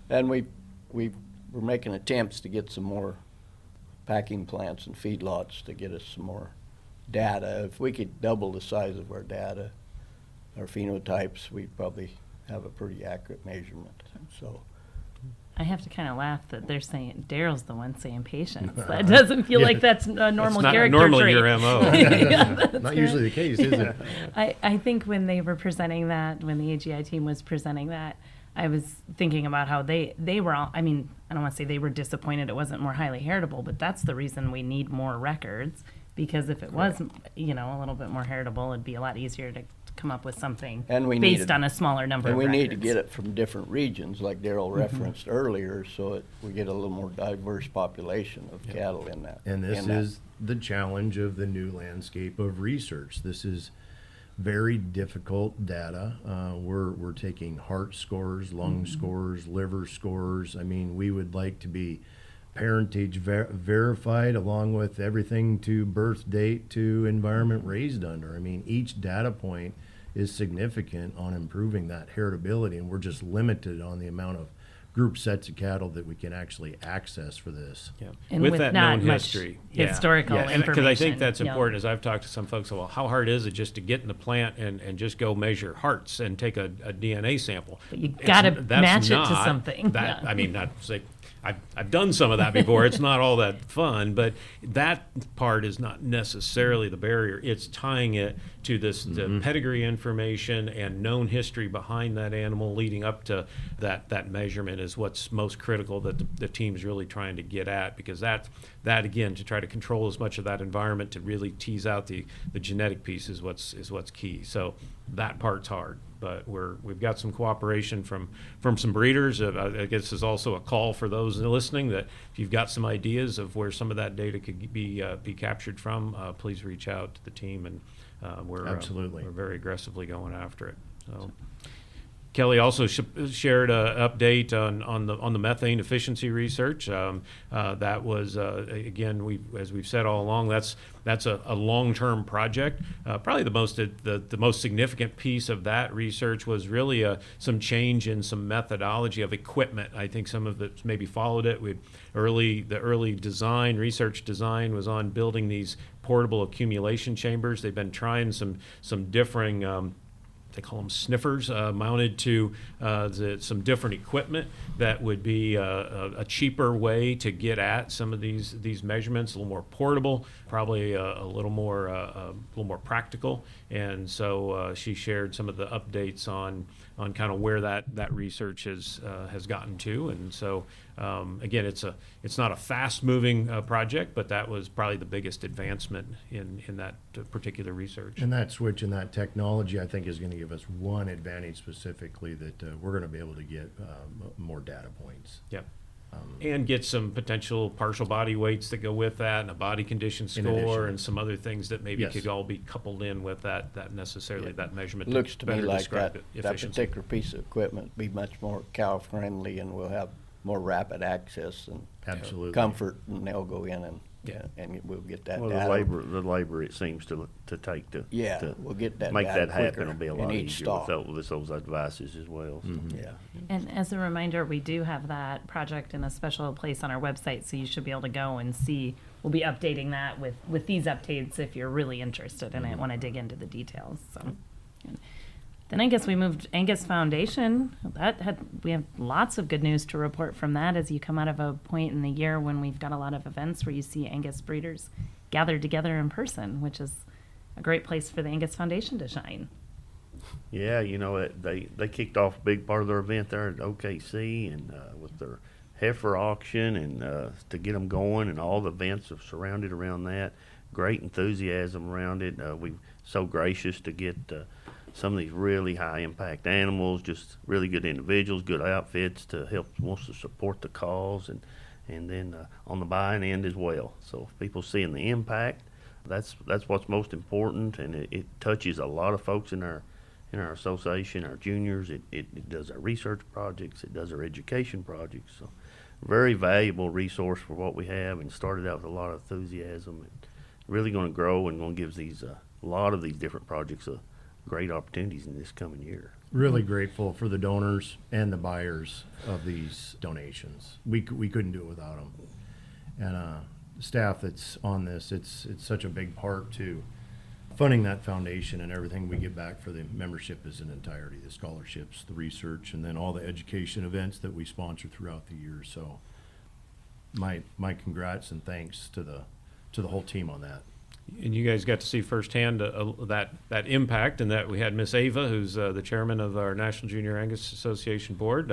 we're making attempts to get some more packing plants and feedlots to get us some more data. If we could double the size of our data, our phenotypes, we'd probably have a pretty accurate measurement. So I have to kind of laugh that they're saying Daryl's the one saying patience. That doesn't feel like that's a normal That's not character normally trait. your MO. Yeah, that's Not usually the case, is it? I think when they were presenting that, when the AGI team was presenting that, I was thinking about how they were all, I mean, I don't want to say they were disappointed it wasn't more highly heritable, but that's the reason we need more records, because if it was, you know, a little bit more heritable, it'd be a lot easier to come up with something And we based needed- on a smaller number And of we records. need to get it from different regions, like Daryl Mm-hmm. referenced earlier, so we get a little more diverse population of cattle in that. And this in that. is the challenge of the new landscape of research. This is very difficult data. We're taking heart scores, lung scores, liver scores. I mean, we would like to be parentage verified along with everything to birth date to environment raised under. I mean, each data point is significant on improving that heritability, and we're just limited on the amount of group sets of cattle that we can actually access for this. Yeah. And with with that not known much history. historical Because I think information, that's yeah. important. As I've talked to some folks, well, how hard is it just to get in the plant and just go measure hearts and take a DNA sample? But you It's- gotta that's match it to not something. That, Yeah. I mean, not to say I've done some of that before. It's not all that fun, but that part is not necessarily the barrier. It's tying it to this the pedigree information and known history behind that animal leading up to that measurement is what's most critical that the team's really trying to get at, because that again, to try to control as much of that environment to really tease out the genetic piece is what's key. So that part's hard, but we've got some cooperation from some breeders. I guess is also a call for those listening that if you've got some ideas of where some of that data could be captured from, please reach out to the team, and we're Absolutely. we're very aggressively going after it. So. Kelly also shared an update on the methane efficiency research. That was again, as we've said all along, that's a long-term project. Probably the most significant piece of that research was really some change in some methodology of equipment. I think some of it maybe followed it. The early design, research design, was on building these portable accumulation chambers. They've been trying some differing. They call them sniffers, mounted to some different equipment that would be a cheaper way to get at some of these measurements, a little more portable, probably a little more practical. And so she shared some of the updates on kind of where that research has gotten to. And so again, it's not a fast-moving project, but that was probably the biggest advancement in that particular research. And that switch in that technology, I think, is going to give us one advantage specifically, that we're going to be able to get more data points. Yep. And get some potential partial body weights that go with that, and a body condition In addition. score, and some other things that maybe Yes. could all be coupled in with that that measurement. Looks to me better like describe that efficiency. particular piece of equipment be much more cow-friendly, and we'll have more rapid access and Absolutely. comfort, and they'll go in Yeah. and we'll get that Well, data. the labor it seems to take to Yeah, to we'll get that make data that happen quicker will be a in lot each easier stall. with those devices as well. So. Yeah. And as a reminder, we do have that project in a special place on our website, so you should be able to go and see. We'll be updating that with these updates if you're really interested and want to dig into the details. So, and then I guess we moved Angus Foundation. We have lots of good news to report from that as you come out of a point in the year when we've got a lot of events where you see Angus breeders gathered together in person, which is a great place for the Angus Foundation to shine. Yeah, you know, they kicked off a big part of their event there at OKC, and with their heifer auction, and to get them going, and all the events have surrounded around that. Great enthusiasm around it. We're so gracious to get some of these really high impact animals, just really good individuals, good outfits to help, wants to support the cause, and then on the buying end as well. So if people seeing the impact, that's what's most important, and it touches a lot of folks in our association, our juniors. It does our research projects, it does our education projects. So very valuable resource for what we have, and started out with a lot of enthusiasm, and really going to grow and going to give these a lot of these different projects great opportunities in this coming year. Really grateful for the donors and the buyers of these donations. We couldn't do it without them. And staff that's on this, it's such a big part to funding that foundation, and everything we get back for the membership is in entirety, the scholarships, the research, and then all the education events that we sponsor throughout the year. So my congrats and thanks to the whole team on that. And you guys got to see firsthand that impact, and that we had Miss Ava, who's the chairman of our National Junior Angus Association board,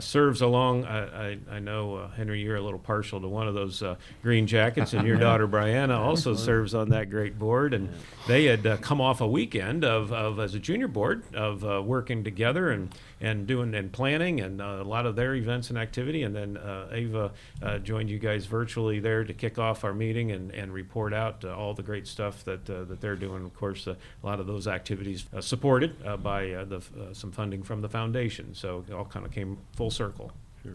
serves along. I know, Henry, you're a little partial to one of those green jackets, and your daughter Brianna also serves on that great board. And they had come off a weekend of as a junior board of working together and doing and planning and a lot of their events and activity. And then Ava joined you guys virtually there to kick off our meeting and report out all the great stuff that they're doing. Of course, a lot of those activities supported by some funding from the foundation. So it all kind of came full circle. Yeah.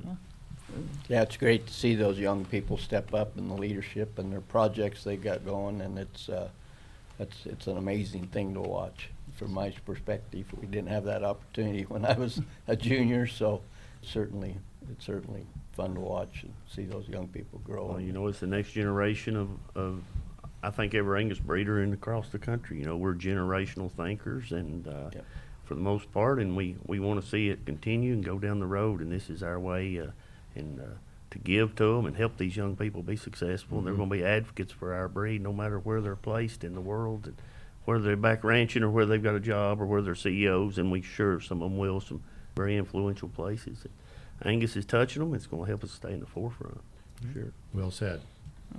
Yeah, it's great to see those young people step up in the leadership and their projects they got going, and it's an amazing thing to watch from my perspective. We didn't have that opportunity when I was a junior, so it's certainly fun to watch and see those young people grow. Well, you know, it's the next generation of I think every Angus breeder across the country. You know, we're generational thinkers, and Yep. for the most part, and we want to see it continue and go down the road. And this is our way, to give to them and help these young people be successful. And they're going to be advocates for our breed, no matter where they're placed in the world, and whether they're back ranching or whether they've got a job or whether they're CEOs. And we sure some of them will, some very influential places. Angus is touching them. It's going to help us stay in the forefront. Sure. Well said.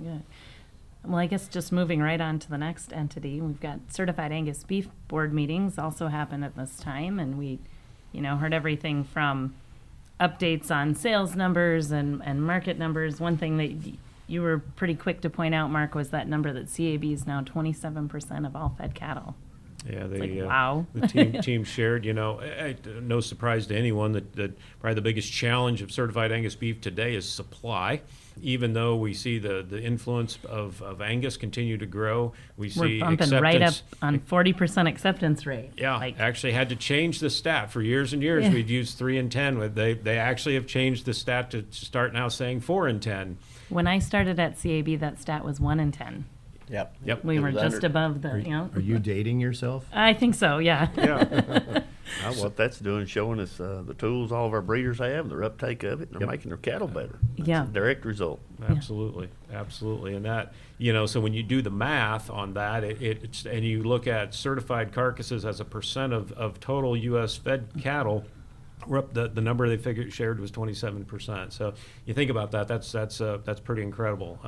Yeah. Well, I guess just moving right on to the next entity, we've got Certified Angus Beef Board meetings also happen at this time, and we, heard everything from updates on sales numbers and market numbers. One thing that you were pretty quick to point out, Mark, was that number that CAB is now 27% of all fed cattle. Yeah, wow. The team shared. No surprise to anyone that probably the biggest challenge of certified Angus beef today is supply. Even though we see the influence of Angus continue to grow, we see We're bumping acceptance. right up on 40% acceptance rate. Yeah, actually had to change the stat. For years and years, we'd use 3 and 10. They actually have changed the stat to start now saying 4 and 10. When I started at CAB, that stat was 1 and 10. Yep. We It were was just under- above the, Are you dating yourself? I think so, yeah. Yeah. What that's doing, showing us the tools all of our breeders have, their uptake of it, and they're making their cattle better. That's Yeah. a direct result. Absolutely, and that so when you do the math on that, it's and you look at certified carcasses as a percent of total U.S. fed cattle, we're up. The number they shared was 27%. So you think about that. That's pretty incredible.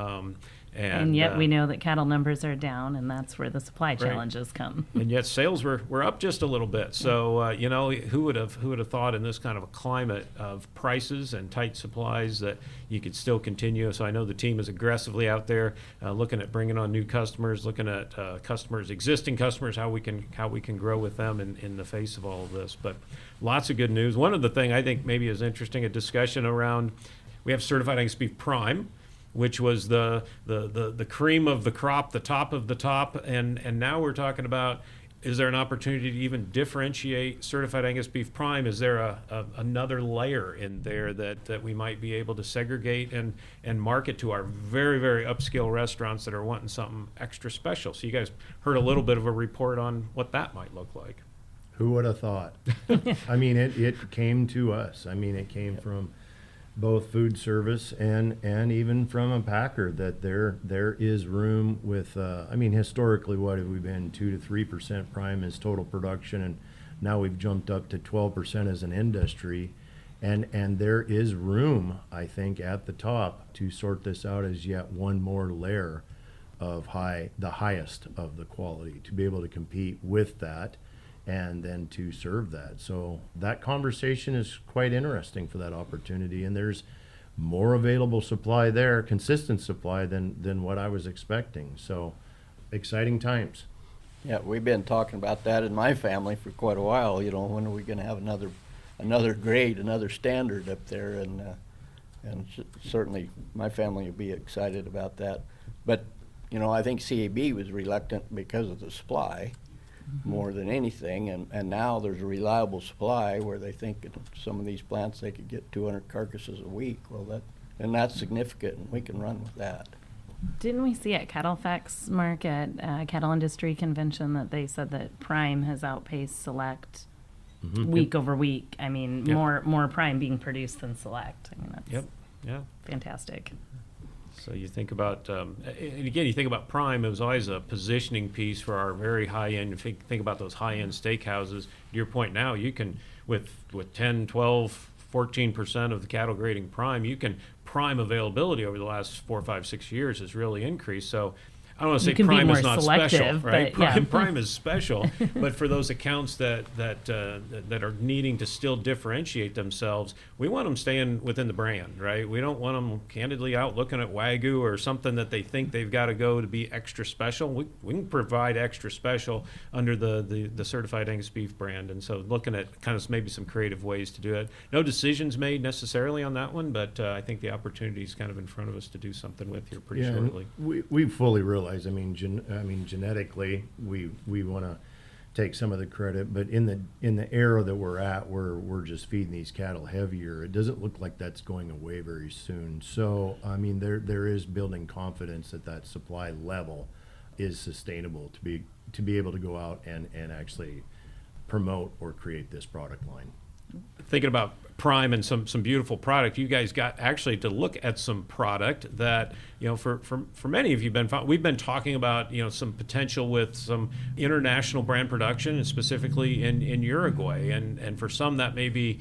And yet we know that cattle numbers are down, and that's where the supply challenges come. And yet sales were up just a little bit. So who would have thought in this kind of a climate of prices and tight supplies that you could still continue? So I know the team is aggressively out there looking at bringing on new customers, looking at existing customers, how we can grow with them in the face of all of this. But lots of good news. One of the things I think maybe is interesting, a discussion around, we have certified Angus beef prime, which was the cream of the crop, the top of the top, and now we're talking about, is there an opportunity to even differentiate certified Angus beef prime? Is there another layer in there that we might be able to segregate and market to our very, very upscale restaurants that are wanting something extra special? So you guys heard a little bit of a report on what that might look like. Who would have thought? I mean, it came to us. I mean, it came from both food service and even from a packer, that there is room with, historically, what have we been, 2 to 3% prime as total production, and now we've jumped up to 12% as an industry, and there is room, I think, at the top to sort this out as yet one more layer of the highest of the quality, to be able to compete with that and then to serve that. So that conversation is quite interesting for that opportunity, and there's more available supply there, consistent supply than what I was expecting. So exciting times. Yeah, we've been talking about that in my family for quite a while. When are we going to have another grade, another standard up there? And certainly my family will be excited about that. But I think CAB was reluctant because of the supply more than anything, and now there's a reliable supply where they think at some of these plants they could get 200 carcasses a week. Well, that's significant, and we can run with that. Didn't we see at Cattlefax, Mark, at Cattle Industry Convention, that they said that Prime has outpaced Select week over week? I mean, Yep. more Prime being produced than Select. I mean, that's Yep. Yeah. fantastic. So you think about, and again, you think about Prime, it was always a positioning piece for our very high-end, if you think about those high-end steakhouses, to your point now, you can, with 10, 12, 14% of the cattle grading Prime, you can, Prime availability over the last 4, 5, 6 years has really increased. So I don't want to say You can be Prime more is not special, selective, right? but, yeah. Prime is special, but for those accounts that are needing to still differentiate themselves, we want them staying within the brand, right? We don't want them candidly out looking at Wagyu or something that they think they've got to go to be extra special. We can provide extra special under the certified Angus beef brand, and so looking at kind of maybe some creative ways to do it. No decisions made necessarily on that one, but I think the opportunity is kind of in front of us to do something with here pretty and shortly. we fully realize. I mean, genetically, we want to take some of the credit, but in the era that we're at, we're just feeding these cattle heavier. It doesn't look like that's going away very soon. So, I mean, there is building confidence that supply level is sustainable to be able to go out and actually promote or create this product line. Thinking about Prime and some beautiful product, you guys got actually to look at some product that, you know, for many of you we've been talking about, you know, some potential with some international brand production, and specifically in Uruguay, and for some that may be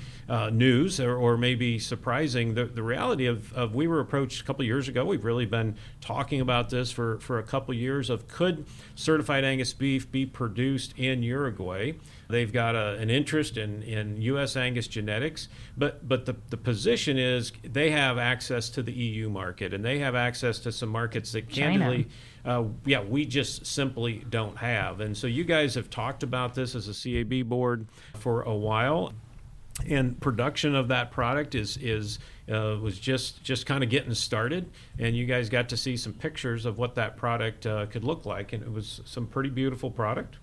news or maybe surprising. The reality of we were approached a couple of years ago. We've really been talking about this for a couple of years of could certified Angus beef be produced in Uruguay. They've got an interest in U.S. Angus genetics, but the position is they have access to the EU market, and they have access to some markets that candidly, we just simply don't have. And so you guys have talked about this as a CAB board for a while, and production of that product was just kind of getting started, and you guys got to see some pictures of what that product could look like, and it was some pretty beautiful product.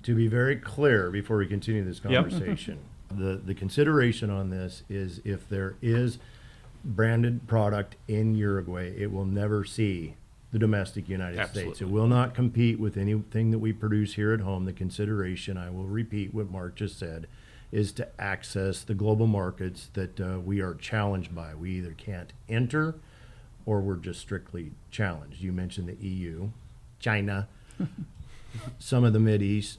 To be very clear, before we continue this conversation, the consideration on this is if there is branded product in Uruguay, it will never see the domestic United States. It will not compete with anything that we produce here at home. The consideration, I will repeat what Mark just said, is to access the global markets that we are challenged by. We either can't enter or we're just strictly challenged. You mentioned the EU, China, some of the Mideast.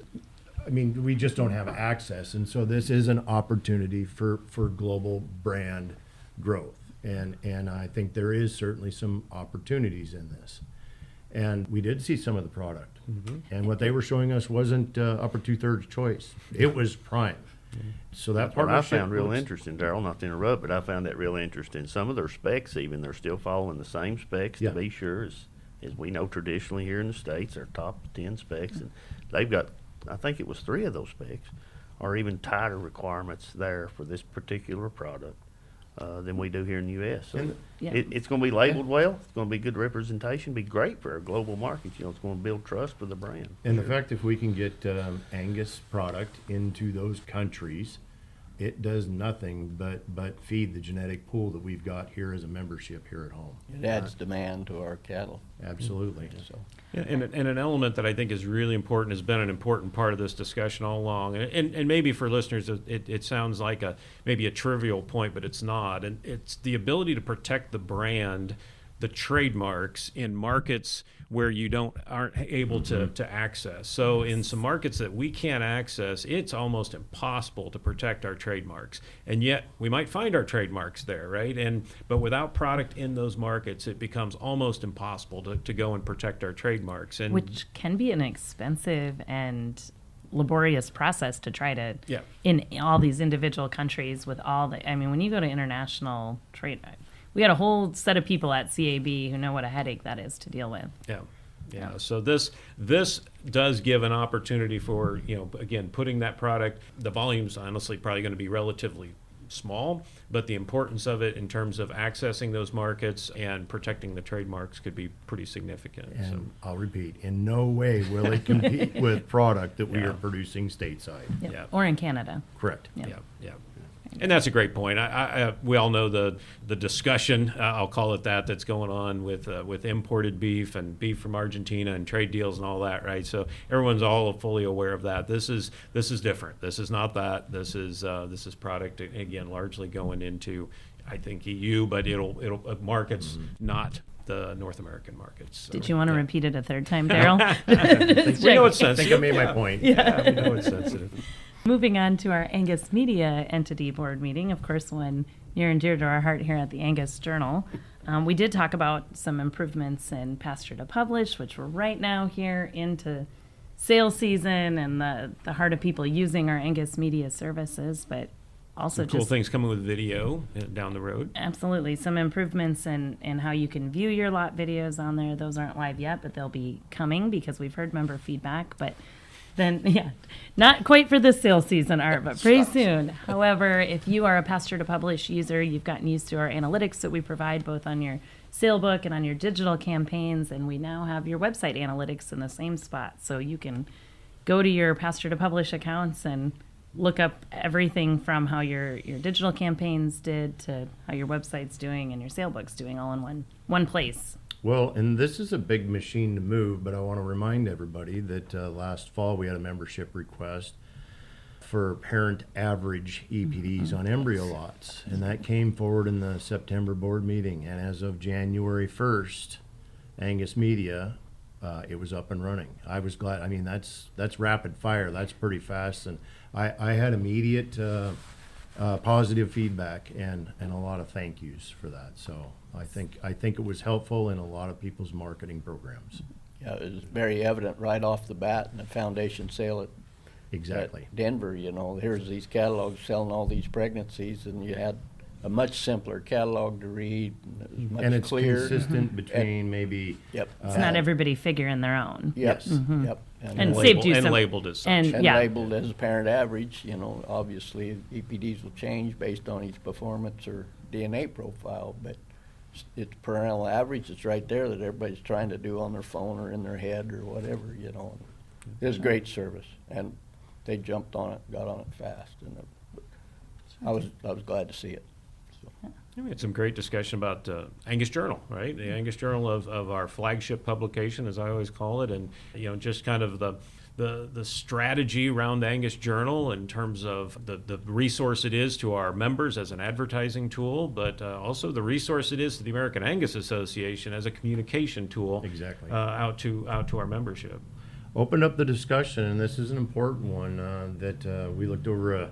I mean, we just don't have access, and so this is an opportunity for global brand growth, and I think there is certainly some opportunities in this, and we did see some of the product, and what they were showing us wasn't upper 2/3 choice; it was Prime. So that What I partnership found real works. interesting, Darryl, not to interrupt, but I found that real interesting. Some of their specs, even they're still following the same specs to be sure as we know traditionally here in the States, our top 10 specs, and they've got, I think it was 3 of those specs, are even tighter requirements there for this particular product than we do here in the U.S. So it's going to be labeled well. It's going to be good representation. Be great for our global markets. You know, it's going to build trust for the brand. And the fact if we can get Angus product into those countries, it does nothing but feed the genetic pool that we've got here as a membership here at home. It adds demand to our cattle. Absolutely. So, Yeah, and an element that I think is really important, has been an important part of this discussion all along, and maybe for listeners it sounds like maybe a trivial point, but it's not, and it's the ability to protect the brand, the trademarks in markets where you aren't able to access. So in some markets that we can't access, it's almost impossible to protect our trademarks. And yet we might find our trademarks there, right? But without product in those markets, it becomes almost impossible to go and protect our trademarks. And Which can be an expensive and laborious process to try to, Yeah. in all these individual countries with all the, I mean, when you go to international trade, we got a whole set of people at CAB who know what a headache that is to deal with. Yeah. So this does give an opportunity for, again, putting that product. The volume's honestly probably going to be relatively small, but the importance of it in terms of accessing those markets and protecting the trademarks could be pretty significant. And I'll repeat, in no way will it compete with product that we are producing stateside. Yep. Yeah. Or in Canada. Correct. Yeah. Yeah. And that's a great point. We all know the discussion, I'll call it that, that's going on with imported beef and beef from Argentina and trade deals and all that, right? So everyone's all fully aware of that. This is different. This is not that. This is product, again, largely going into, I think, EU, but it'll markets not the North American markets. So, Did you want to repeat it a third time, Daryl? We know it's I think I sensitive. made my point. Yeah, we know it's sensitive. Moving on to our Angus Media Entity Board meeting, of course, one near and dear to our heart here at the Angus Journal. We did talk about some improvements in Pasture to Publish, which we're right now here into sales season and the heart of people using our Angus Media services, but also Some cool just things coming with video down the road. absolutely some improvements in how you can view your lot videos on there. Those aren't live yet, but they'll be coming because we've heard member feedback. But then, yeah, not quite for this sales season, Art, but pretty soon. However, if you are a Pasture to Publish user, you've gotten used to our analytics that we provide both on your sale book and on your digital campaigns, and we now have your website analytics in the same spot. So you can go to your Pasture to Publish accounts and look up everything from how your digital campaigns did to how your website's doing and your sale book's doing all in one place. Well, and this is a big machine to move, but I want to remind everybody that last fall we had a membership request for parent average EPDs on embryo lots, and that came forward in the September board meeting. And as of January 1st, Angus Media, it was up and running. I was glad. I mean, that's rapid fire. That's pretty fast, and I had immediate positive feedback and a lot of thank yous for that. So I think it was helpful in a lot of people's marketing programs. Yeah, it was very evident right off the bat in the foundation sale at Exactly. Denver. You know, here's these catalogs selling all these pregnancies, and you had a much simpler catalog to read, and it was much And it's clearer. consistent between maybe. Yep. It's not everybody figuring their own. Yes. Yes. Yep. And uh, saved you and some- labeled as such. and- and yeah. labeled as a parent average. You know, obviously EPDs will change based on each performance or DNA profile, but it's parental average. It's right there that everybody's trying to do on their phone or in their head or whatever. You know, it was great service, and they jumped on it, got on it fast, and I was glad to see it. So. We had some great discussion about Angus Journal, right? The Angus Journal of our flagship publication, as I always call it, and just kind of the strategy around the Angus Journal in terms of the resource it is to our members as an advertising tool, but also the resource it is to the American Angus Association as a communication tool. Exactly. Out to our membership. Opened up the discussion, and this is an important one that we looked over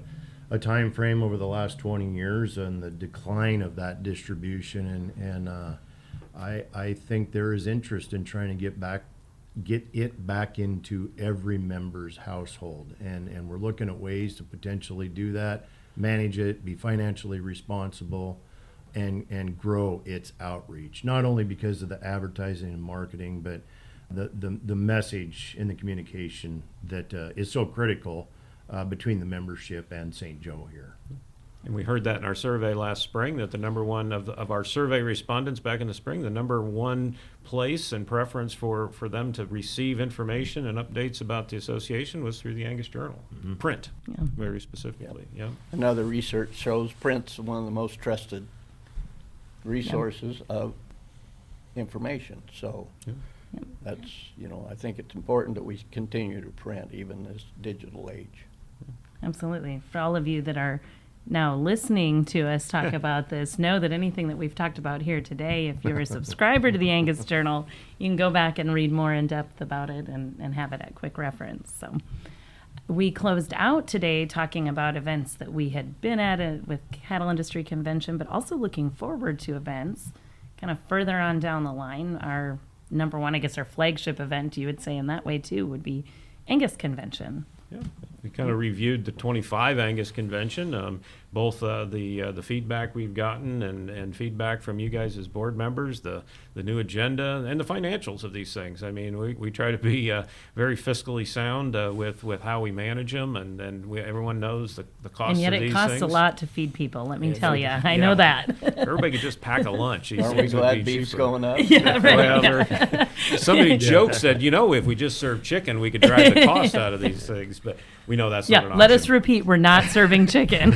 a time frame over the last 20 years and the decline of that distribution, and I think there is interest in trying to get it back into every member's household, and we're looking at ways to potentially do that, manage it, be financially responsible, and grow its outreach, not only because of the advertising and marketing, but the message in the communication that is so critical between the membership and St. Joe here. And we heard that in our survey last spring, that the number one of our survey respondents back in the spring, the number one place and preference for them to receive information and updates about the association was through the Angus Journal. Print, very specifically. Yeah. Another research shows print's one of the most trusted resources of information. So that's, I think it's important that we continue to print even in this digital age. Absolutely. For all of you that are now listening to us talk about this, know that anything that we've talked about here today, if you're a subscriber to the Angus Journal, you can go back and read more in depth about it and have it at quick reference. So we closed out today talking about events that we had been at with Cattle Industry Convention, but also looking forward to events kind of further on down the line. Our number one, I guess our flagship event, you would say in that way too, would be Angus Convention. Yeah, we kind of reviewed the 25 Angus Convention, both the feedback we've gotten and feedback from you guys as board members, the new agenda, and the financials of these things. I mean, we try to be very fiscally sound with how we manage them, and everyone knows the cost of these things. And yet it costs a lot to feed people, let me tell you. I know that. Everybody could just pack a lunch. These Aren't we things would glad be beef's cheaper. going up? Yeah, right. Well, somebody joked, said, if we just serve chicken, we could drive the cost out of these things. But we know that's not an option. Let us repeat, we're not serving chicken.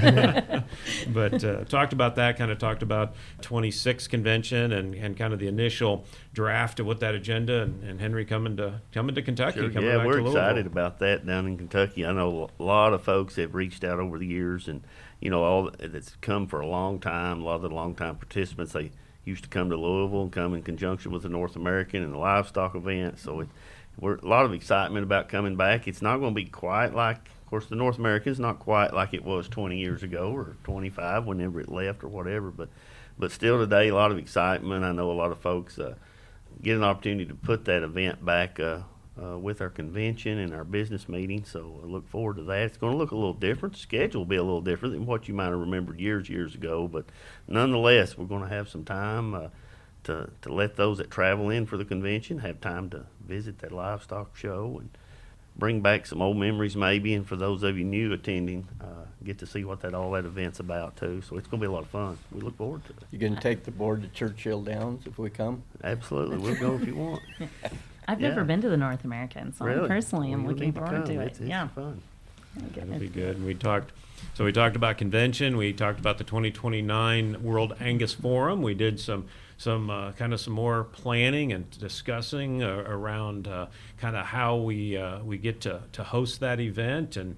But talked about that, kind of talked about 26 convention and kind of the initial draft of what that agenda, and Henry coming to Kentucky. Sure, Coming yeah, back we're to Louisville. excited about that down in Kentucky. I know a lot of folks have reached out over the years, and all that's come for a long time. A lot of the long-time participants, they used to come to Louisville and come in conjunction with the North American and the livestock event. So we're a lot of excitement about coming back. It's not going to be quite like, of course, the North American is not quite like it was 20 years ago or 25 whenever it left or whatever, but still today, a lot of excitement. I know a lot of folks get an opportunity to put that event back with our convention and our business meeting, so I look forward to that. It's going to look a little different. The schedule will be a little different than what you might have remembered years ago, but nonetheless, we're going to have some time to let those that travel in for the convention have time to visit that livestock show and bring back some old memories maybe, and for those of you new attending, get to see what all that event's about too. So it's going to be a lot of fun. We look forward to it. You going to take the board to Churchill Downs if we come? Absolutely. We'll go if you want. I've Yeah. never been to the North American, so Really? I personally am Well, you'll looking need to forward come. to it. It's Yeah. fun. That'll be good. And we talked about convention. We talked about the 2029 World Angus Forum. We did some more planning and discussing around kind of how we get to host that event, and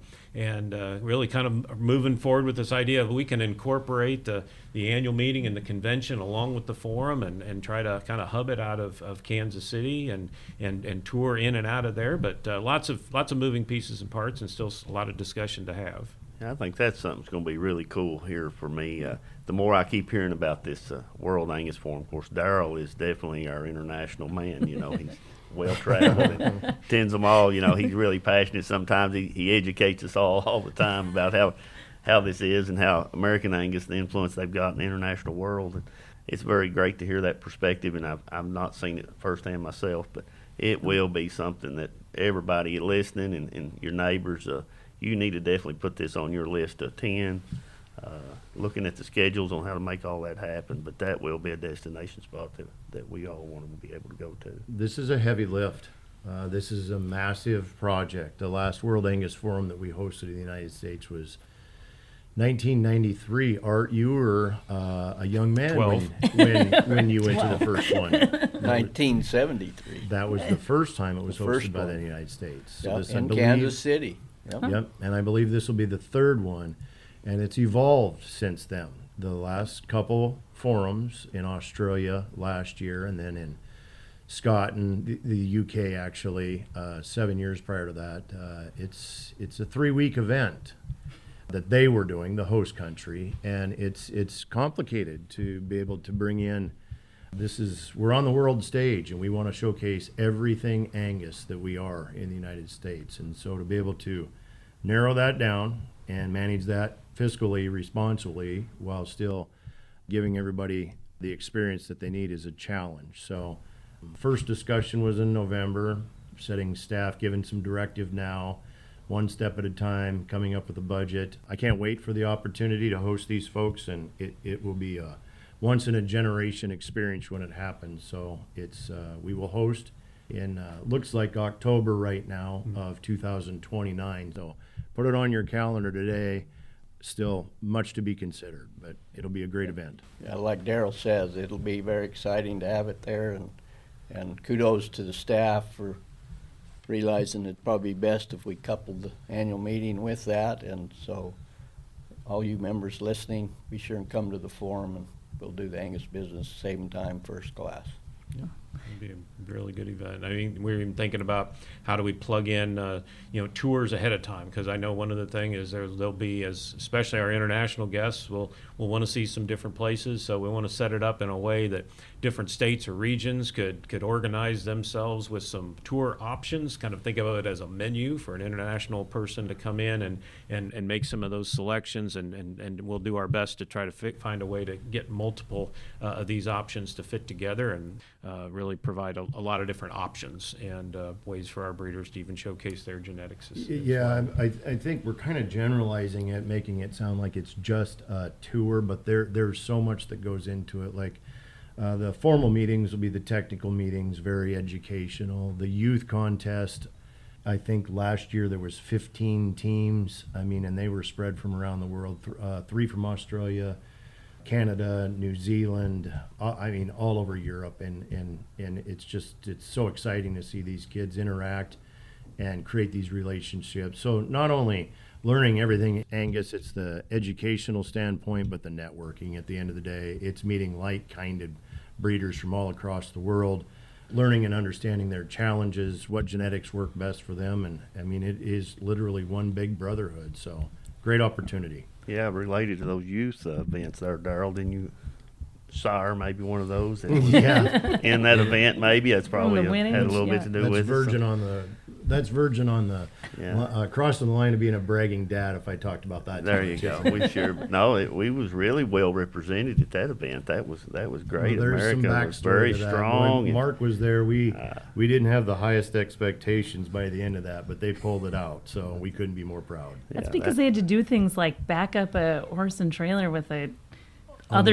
really kind of moving forward with this idea of we can incorporate the annual meeting and the convention along with the forum and try to kind of hub it out of Kansas City and tour in and out of there. But lots of moving pieces and parts, and still a lot of discussion to have. Yeah, I think that's something that's going to be really cool here for me. The more I keep hearing about this World Angus Forum, of course, Darrell is definitely our international man. He's well-traveled and attends them all. He's really passionate. Sometimes he educates us all the time about how this is and how American Angus, the influence they've got in the international world. And it's very great to hear that perspective, and I've not seen it firsthand myself, but it will be something that everybody listening and your neighbors, you need to definitely put this on your list to attend, looking at the schedules on how to make all that happen. But that will be a destination spot that we all want to be able to go to. This is a heavy lift. This is a massive project. The last World Angus Forum that we hosted in the United States was 1993. Art, you were a young man 12. when you went to the first one. 1973. That was the first time it was The first hosted by one. the United States. Yep, this, I in believe- Kansas City. Yep. Yep, and I believe this will be the third one, and it's evolved since then. The last couple forums in Australia last year, and then in Scotland, the UK actually, 7 years prior to that. It's a 3-week event that they were doing, the host country, and it's complicated to be able to bring in. We're on the world stage, and we want to showcase everything Angus that we are in the United States. And so to be able to narrow that down and manage that fiscally responsibly while still giving everybody the experience that they need is a challenge. So first discussion was in November, setting staff, giving some directive now, one step at a time, coming up with a budget. I can't wait for the opportunity to host these folks, and it will be a once in a generation experience when it happens. So we will host in looks like October right now of 2029. So put it on your calendar today. Still much to be considered, but it'll be a great event. Yeah, like Darrell says, it'll be very exciting to have it there, and kudos to the staff for realizing it'd probably be best if we coupled the annual meeting with that. And so all you members listening, be sure and come to the forum, and we'll do the Angus business, saving time, first class. It'd be a really good event. I mean, we're even thinking about how do we plug in, tours ahead of time, because I know one of the things is there'll be, especially our international guests will want to see some different places. So we want to set it up in a way that different states or regions could organize themselves with some tour options. Kind of think of it as a menu for an international person to come in and make some of those selections, and we'll do our best to try to find a way to get multiple of these options to fit together and really provide a lot of different options and ways for our breeders to even showcase their genetics. Yeah, I think we're kind of generalizing it, making it sound like it's just a tour, but there's so much that goes into it. Like the formal meetings will be the technical meetings, very educational. The youth contest I think last year there was 15 teams. I mean, and they were spread from around the world. 3 from Australia, Canada, New Zealand. I mean, all over Europe. And it's so exciting to see these kids interact and create these relationships. So not only learning everything, Angus, it's the educational standpoint, but the networking at the end of the day. It's meeting like-minded breeders from all across the world, learning and understanding their challenges, what genetics work best for them. And I mean, it is literally one big brotherhood. So great opportunity. Yeah, related to those youth events there, Darryl, didn't you sire maybe one of those? Yeah. In that event, maybe that's probably had a little bit to do with it. That's virgin on the crossing the line of being a bragging dad. If I talked about that, there you go. We sure we was really well represented at that event. That was great. Well, America was very strong. When Mark was there, we didn't have the highest expectations by the end of that, but they pulled it out. So we couldn't be more proud. That's because they had to do things like back up a horse and trailer with a on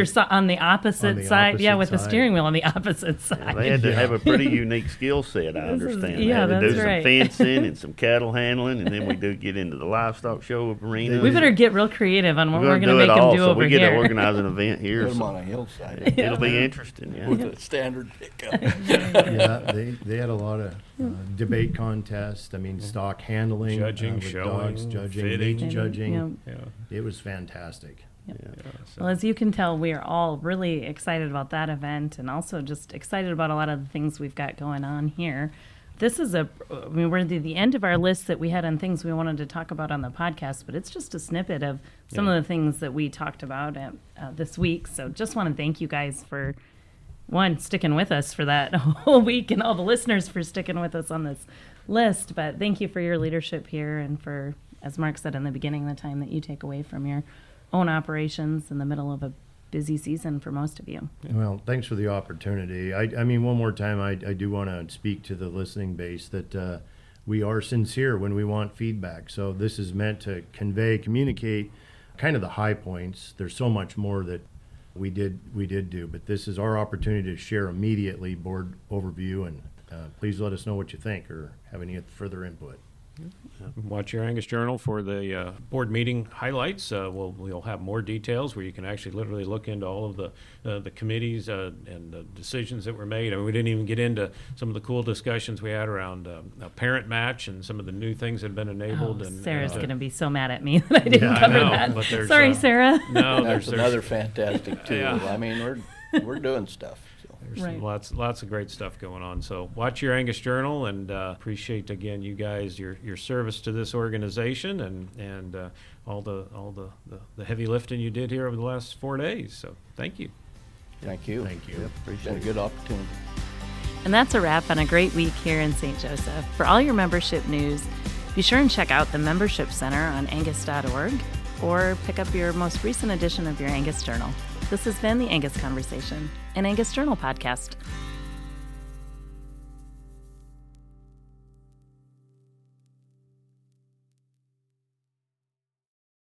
the opposite side, with the steering wheel on the opposite side. Yeah, they had to have a pretty unique skill set, I understand. They yeah, had to that's do right. some fencing and some cattle handling, and then we do get into the livestock show arena. We better get real creative on what we're going to make them do so over we get here. to organize an event here. Put them on a hillside. It'll be interesting, With a standard pickup. Yeah, they had a lot of debate contests. I mean, stock handling, judging, with showing, dogs, judging, fitting. meat judging. Yeah. It was fantastic. Well, as you can tell, we are all really excited about that event and also just excited about a lot of the things we've got going on here. This is we're at the end of our list that we had on things we wanted to talk about on the podcast, but it's just a snippet of some of the things that we talked about this week. So just want to thank you guys for, one, sticking with us for that whole week and all the listeners for sticking with us on this list. But thank you for your leadership here and for, as Mark said in the beginning, the time that you take away from your own operations in the middle of a busy season for most of you. Well, thanks for the opportunity. I mean, one more time, I do want to speak to the listening base that we are sincere when we want feedback. So this is meant to communicate kind of the high points. There's so much more that we did do, but this is our opportunity to share immediately board overview, and please let us know what you think or have any further input. Watch your Angus Journal for the board meeting highlights. We'll have more details where you can actually literally look into all of the committees and the decisions that were made. I mean, we didn't even get into some of the cool discussions we had around a parent match and some of the new things that have been enabled. Oh, and Sarah's going to be so mad at me that I didn't cover that. But Sorry, Sarah. No, That's another fantastic tool. Yeah. I mean, we're doing stuff. There's Right. lots of great stuff going on. So watch your Angus Journal, and appreciate again you guys your service to this organization and all the heavy lifting you did here over the last 4 days. So thank you. Thank you. Thank you. It's Appreciate been a good opportunity. And that's a wrap on a great week here in St. Joseph. For all your membership news, be sure and check out the Membership Center on angus.org or pick up your most recent edition of your Angus Journal. This has been the Angus Conversation, an Angus Journal podcast.